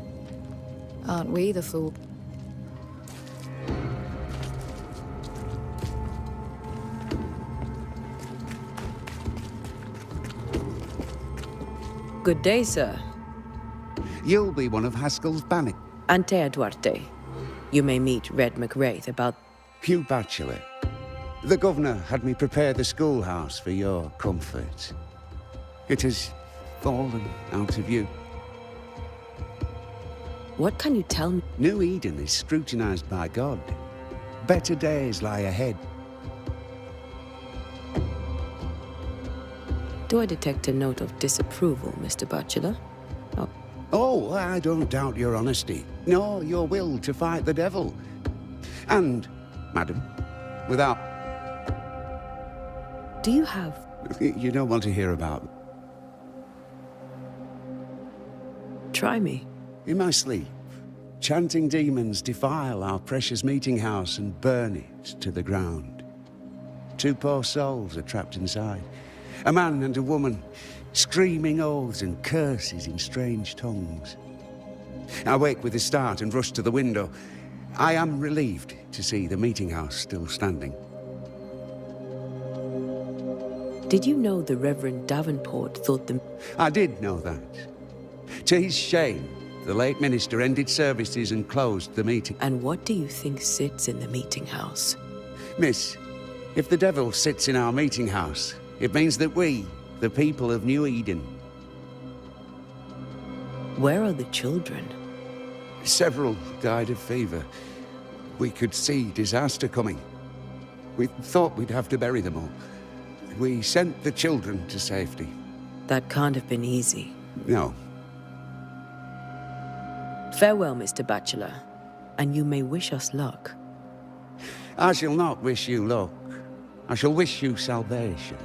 Aren't we the fool? Good day, sir. You'll be one of Haskell's Banishers. Antea Duarte. You may meet Red McWraith about... Hugh Batchelor. The governor had me prepare the schoolhouse for your comfort. It has fallen out of view. What can you tell me? New Eden is scrutinized by God. Better days lie ahead. Do I detect a note of disapproval, Mr. Batchelor? Oh, I don't doubt your honesty, nor your will to fight the devil. And, madam, without... Do you have... You don't want to hear about... Try me. In my sleep, chanting demons defile our precious meeting house and burn it to the ground. 2 poor souls are trapped inside. A man and a woman, screaming oaths and curses in strange tongues. I wake with a start and rush to the window. I am relieved to see the meeting house still standing. Did you know the Reverend Davenport thought the... I did know that. To his shame, the late minister ended services and closed the meeting. And what do you think sits in the meeting house? Miss, if the devil sits in our meeting house, it means that we, the people of New Eden... Where are the children? Several died of fever. We could see disaster coming. We thought we'd have to bury them all. We sent the children to safety. That can't have been easy. No. Farewell, Mr. Batchelor, and you may wish us luck. I shall not wish you luck. I shall wish you salvation.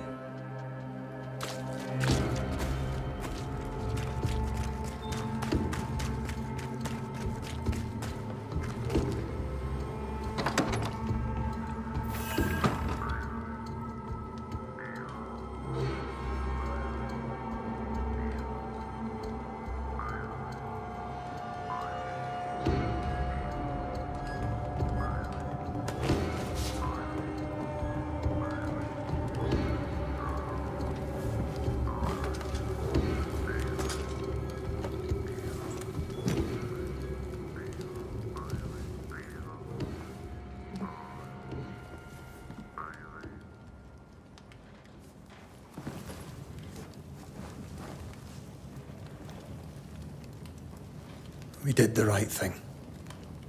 We did the right thing.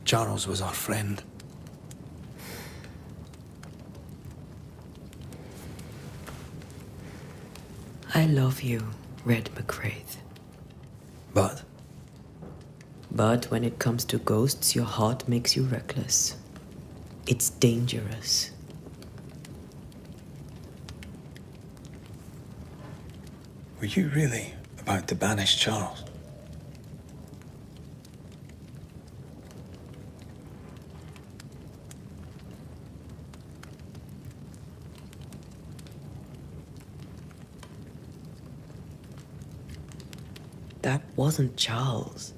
Charles was our friend. I love you, Red McWraith. But? But when it comes to ghosts, your heart makes you reckless. It's dangerous. Were you really about to banish Charles? That wasn't Charles.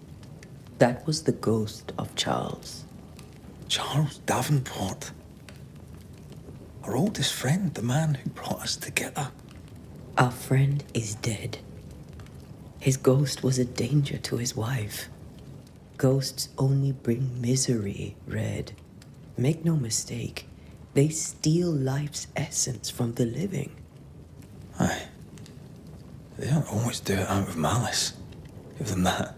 That was the ghost of Charles. Charles Davenport. Our oldest friend, the man who brought us together. Our friend is dead. His ghost was a danger to his wife. Ghosts only bring misery, Red. Make no mistake, they steal life's essence from the living. Aye. They don't always do it out of malice. Give them that.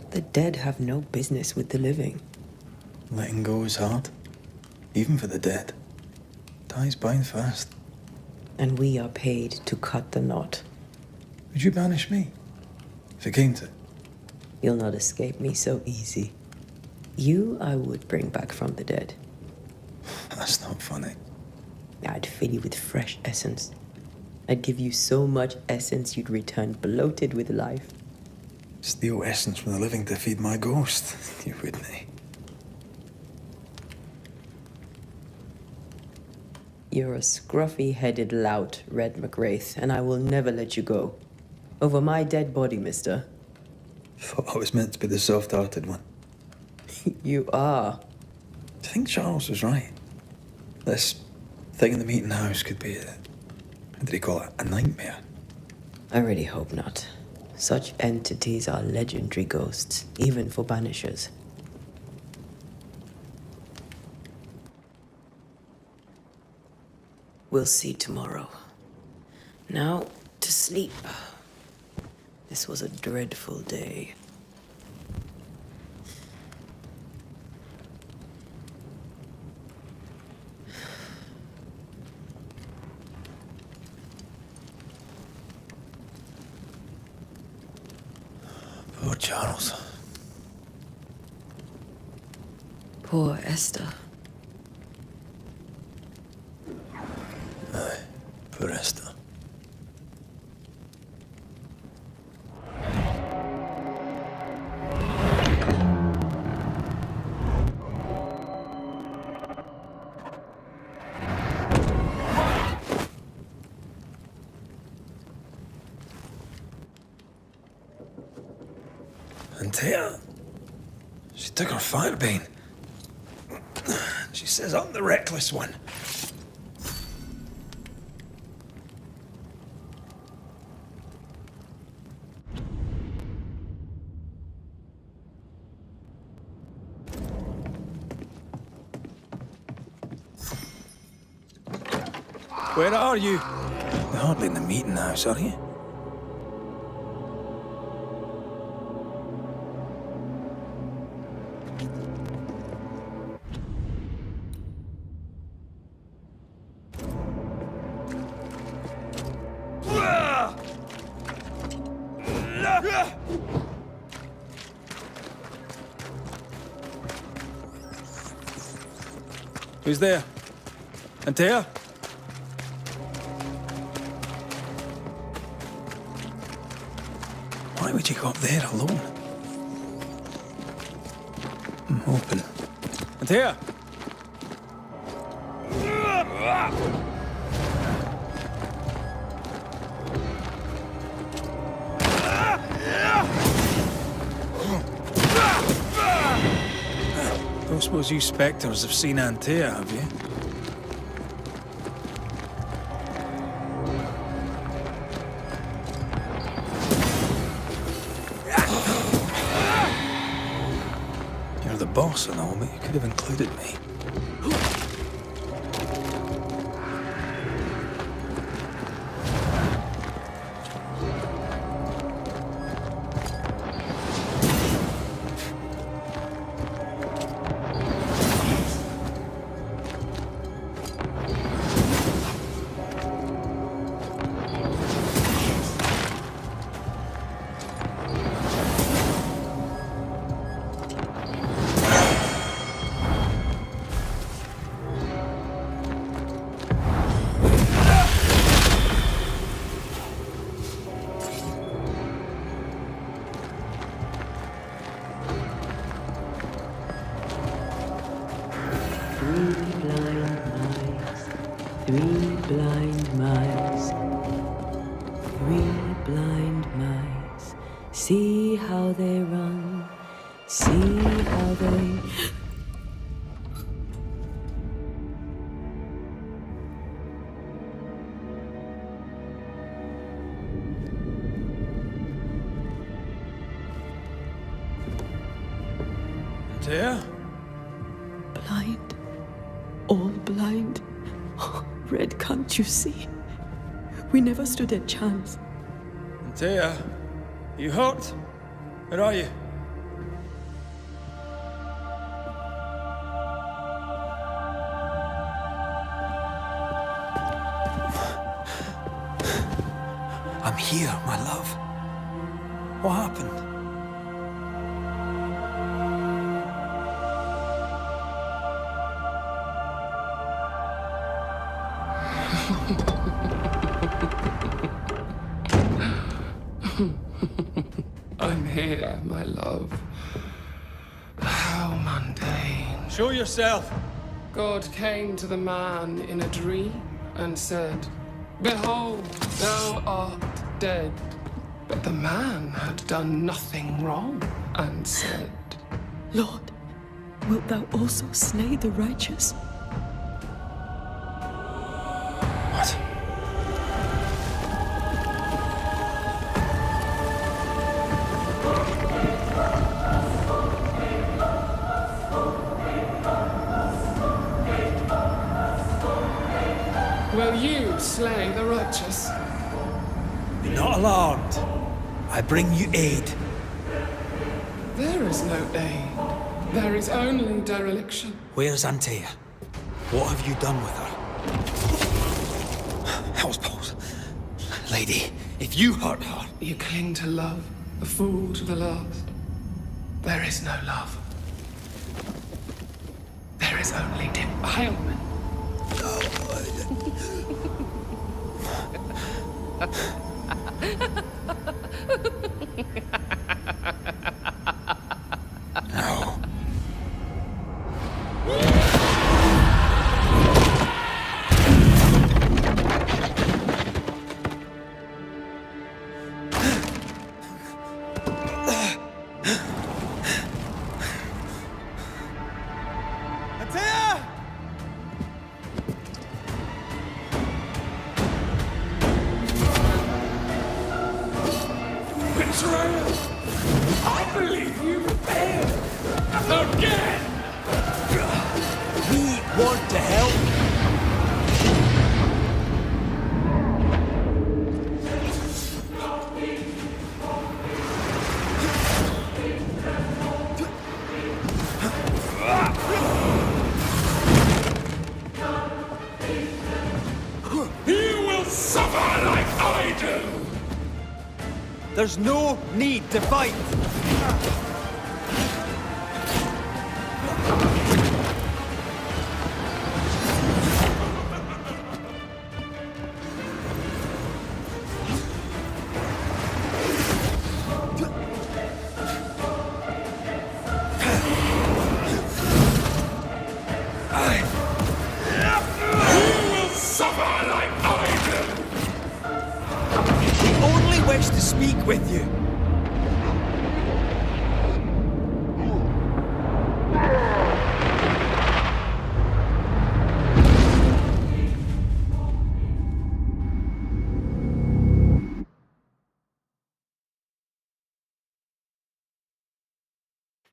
The dead have no business with the living. Letting go is hard. Even for the dead. Ties bind fast. And we are paid to cut the knot. Would you banish me? If it came to it? You'll not escape me so easy. You I would bring back from the dead. That's not funny. I'd fill you with fresh essence. I'd give you so much essence you'd return bloated with life. Steal essence from the living to feed my ghost. You wouldn't. You're a scruffy-headed lout, Red McWraith, and I will never let you go. Over my dead body, mister. Thought I was meant to be the soft-hearted one. You are. I think Charles was right. This thing in the meeting house could be how did he call it? A nightmare. I really hope not. Such entities are legendary ghosts, even for Banishers. We'll see tomorrow. Now, to sleep. This was a dreadful day. Poor Charles. Poor Esther. Aye, poor Esther. And Tia, she took her firebane. She says I'm the reckless one. Where are you? You're hardly in the meeting house, are you? Who's there? Antea? Why would you go up there alone? I'm hoping. Antea? Don't suppose you spectres have seen Antea, have you? You're the boss and all, but you could have included me. Three blind mice, 3 blind mice. See how they run, see how they... Antea? Blind. All blind. Red, can't you see? We never stood a chance. Antea, you hurt? Where are you? I'm here, my love. What happened? I'm here, my love. How mundane. Show yourself. God came to the man in a dream and said, "Behold, thou art dead." But the man had done nothing wrong and said, Lord, wilt thou also slay the righteous? What? "Will you slay the righteous?" Be not alarmed. I bring you aid. There is no aid. There is only dereliction. Where's Antea? What have you done with her? Hellsballs. Lady, if you hurt her... You cling to love, a fool to the last. There is no love. There is only defilement. No. I believe you failed. Again! We want to help. You will suffer like I do! There's no need to fight. To speak with you.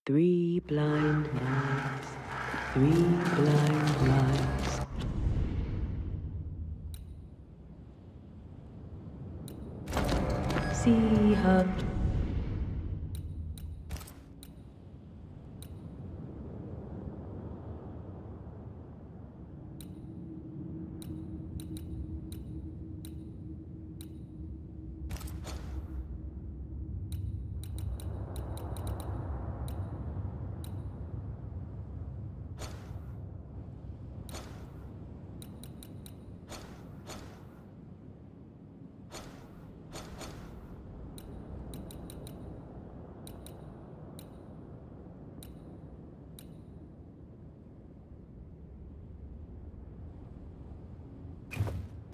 Three blind mice, 3 blind mice. See how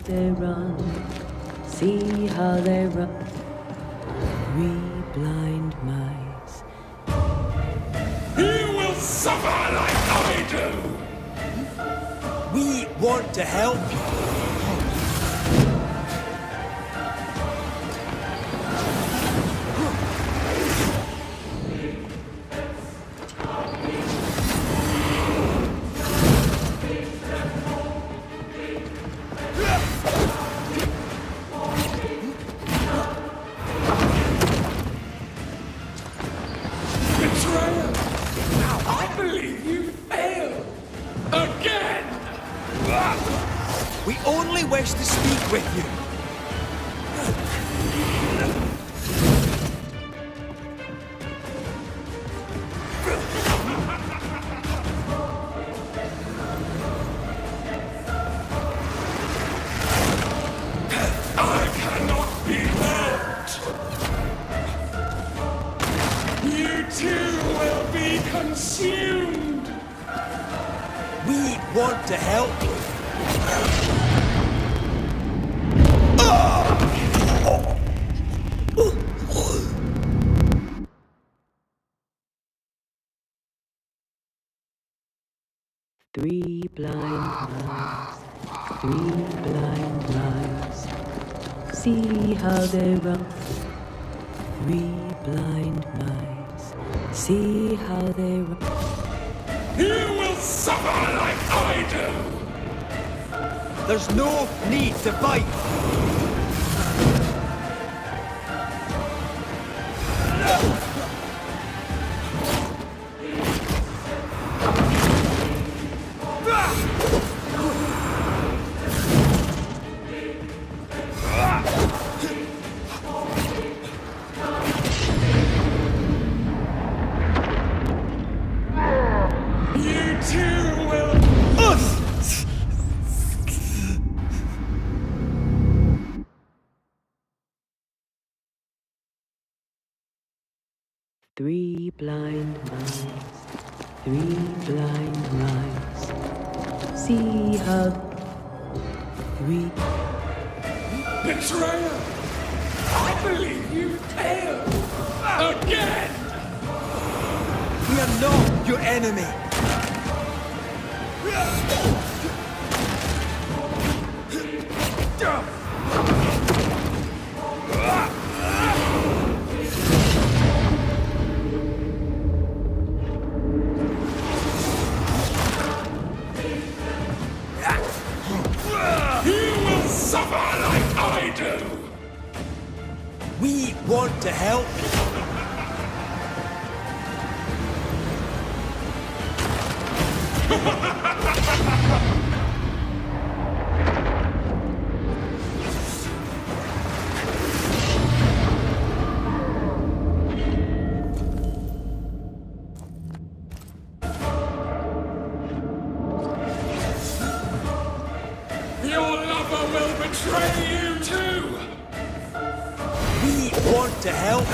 they run, see how they run. 3 blind mice. You will suffer like I do! We want to help you. We only wish to speak with you. I cannot be helped! You too will be consumed! We want want to help? Three blind mice, three blind mice. See how they run. Three blind mice. See how they run. You will suffer like I do! There's no need to fight! Three blind mice, three blind mice. See how three. Betrayer! I believe you failed! Again! We are not your enemy! Suffer like I do! We want to help. Your lover will betray you too! We want to help.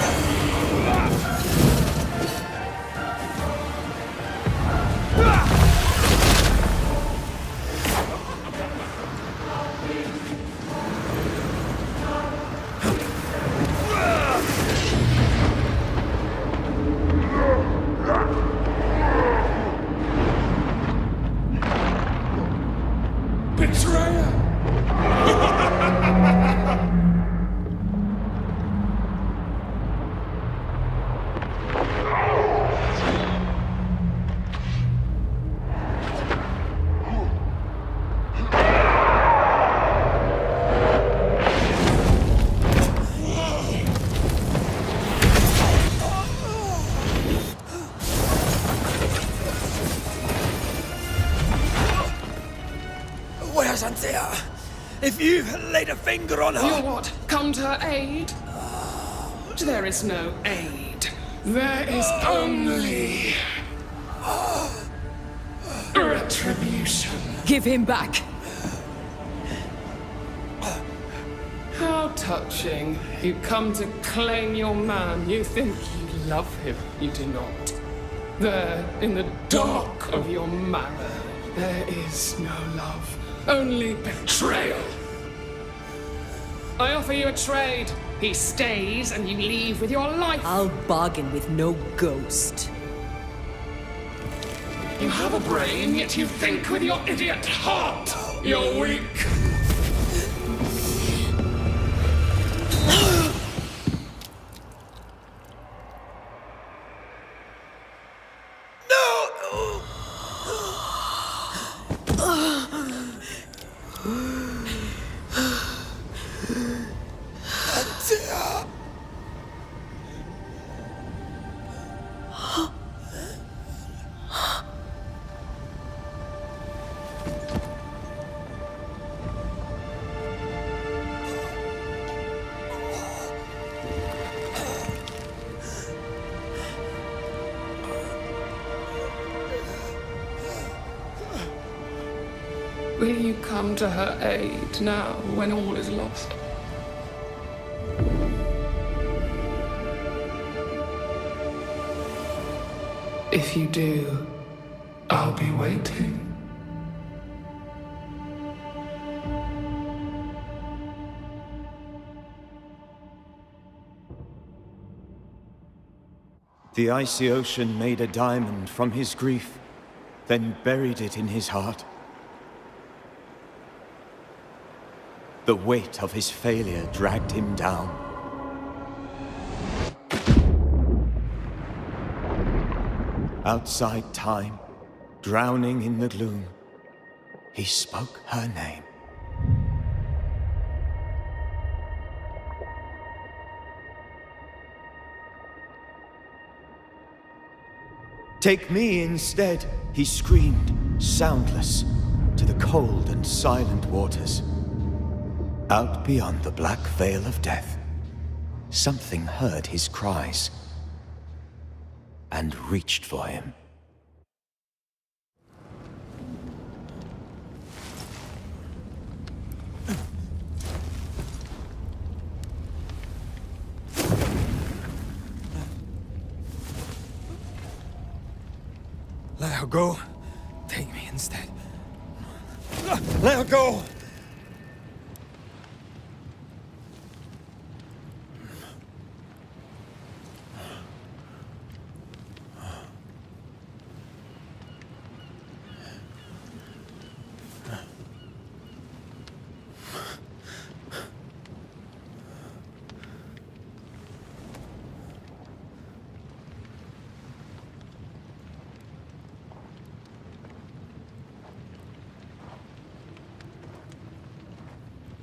Betrayer! Where's Anthea? If you laid a finger on her... You what? Come to her aid? There is no aid. There is only... retribution. Give him back! How touching. You come to claim your man. You think you love him. You do not. There, in the dark of your marrow, there is no love. Only betrayal. I offer you a trade. He stays and you leave with your life. I'll bargain with no ghost. You have a brain, yet you think with your idiot heart. You're weak. Will you come to her aid now, when all is lost? If you do, I'll be waiting. The icy ocean made a diamond from his grief, then buried it in his heart. The weight of his failure dragged him down. Outside time, drowning in the gloom, he spoke her name. Take me instead, he screamed, soundless, to the cold and silent waters. Out beyond the black veil of death, something heard his cries and reached for him. Let her go. Take me instead. Let her go!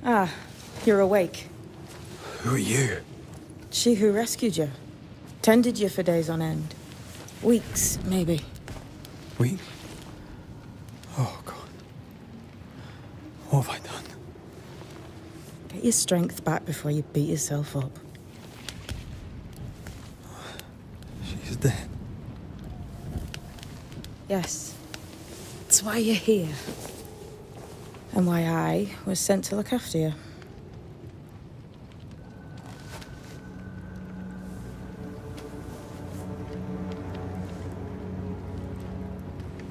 Ah, you're awake. Who are you? She who rescued you. Tended you for days on end. Weeks, maybe. Weeks? Oh, God. What have I done? Get your strength back before you beat yourself up. She's dead. Yes. That's why you're here. And why I was sent to look after you.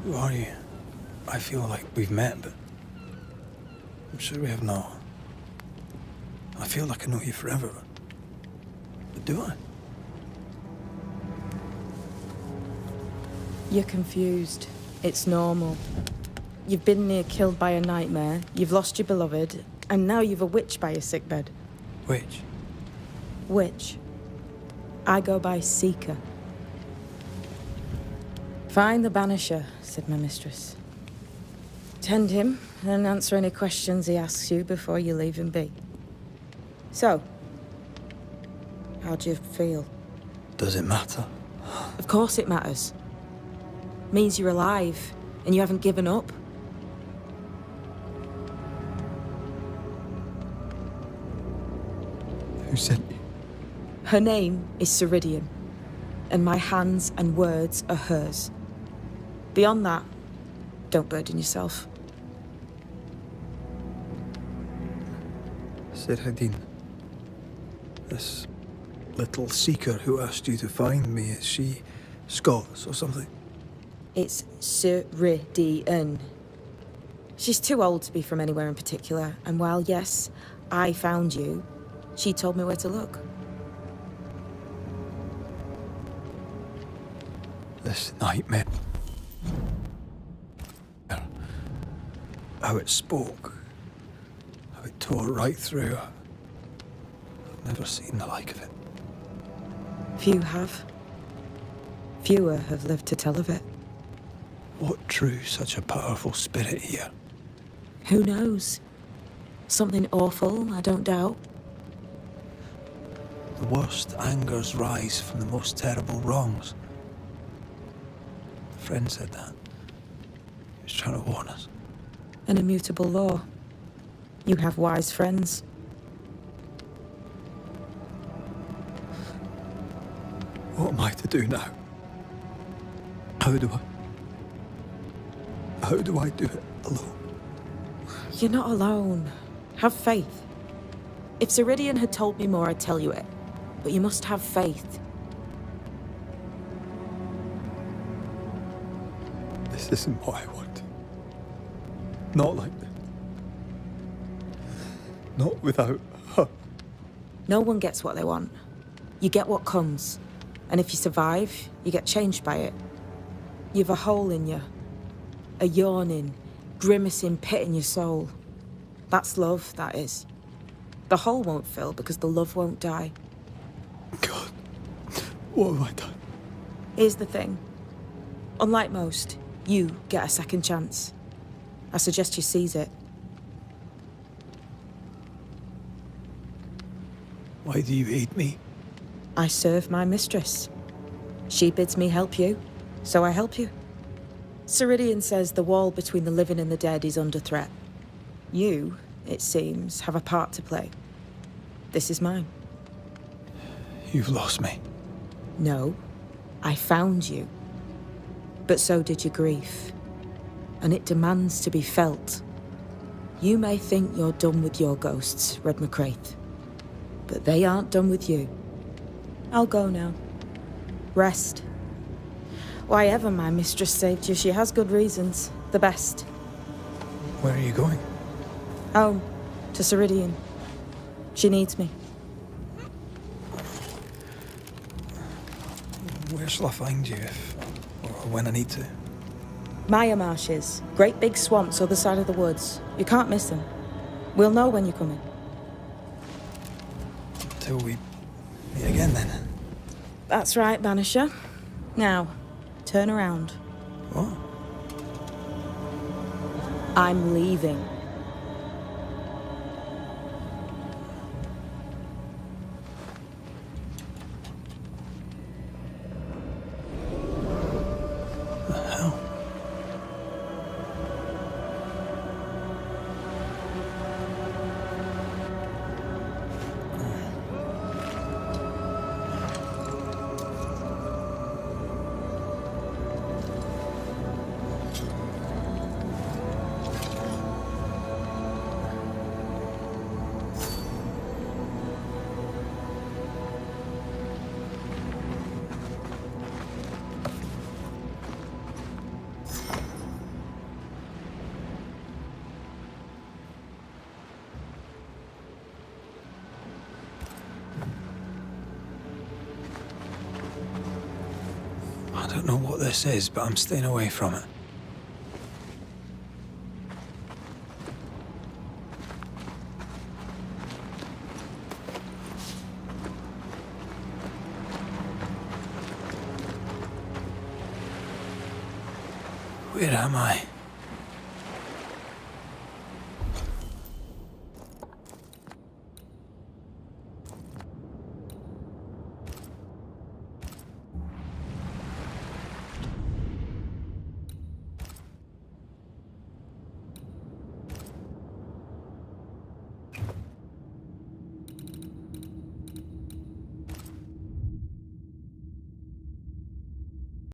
Who are you? I feel like we've met, but I'm sure we have not. I feel like I know you forever. But do I? You're confused. It's normal. You've been near killed by a nightmare, you've lost your beloved, and now you've a witch by your sickbed. Witch? Witch. I go by Seeker. Find the Banisher, said my mistress. Tend him, and answer any questions he asks you before you leave him be. So, how do you feel? Does it matter? Of course it matters. Means you're alive, and you haven't given up. Who sent you? Her name is Ceridian, and my hands and words are hers. Beyond that, don't burden yourself. Ceridian. This little seeker who asked you to find me, is she Scots or something? It's Ceridian. She's too old to be from anywhere in particular, and while, yes, I found you, she told me where to look. This nightmare. How it spoke. How it tore right through. I've never seen the like of it. Few have. Fewer have lived to tell of it. What drew such a powerful spirit here? Who knows? Something awful, I don't doubt. The worst angers rise from the most terrible wrongs. A friend said that. He was trying to warn us. An immutable law. You have wise friends. What am I to do now? How do I do it alone? You're not alone. Have faith. If Ceridian had told me more, I'd tell you it. But you must have faith. This isn't what I want. Not like this. Not without her. No one gets what they want. You get what comes. And if you survive, you get changed by it. You've a hole in you. A yawning, grimacing pit in your soul. That's love, that is. The hole won't fill because the love won't die. God, what have I done? Here's the thing. Unlike most, you get a second chance. I suggest you seize it. Why do you hate me? I serve my mistress. She bids me help you, so I help you. Ceridian says the wall between the living and the dead is under threat. You, it seems, have a part to play. This is mine. You've lost me. No, I found you. But so did your grief. And it demands to be felt. You may think you're done with your ghosts, Red McCraith. But they aren't done with you. I'll go now. Rest. Why ever my mistress saved you, she has good reasons. The best. Where are you going? Home. To Ceridian. She needs me. Where shall I find you if... or when I need to? Maya marshes. Great big swamps other side of the woods. You can't miss them. We'll know when you're coming. Till we meet again, then. That's right, Banisher. Now, turn around. What? I'm leaving. The hell? I don't know what this is, but I'm staying away from it. Where am I?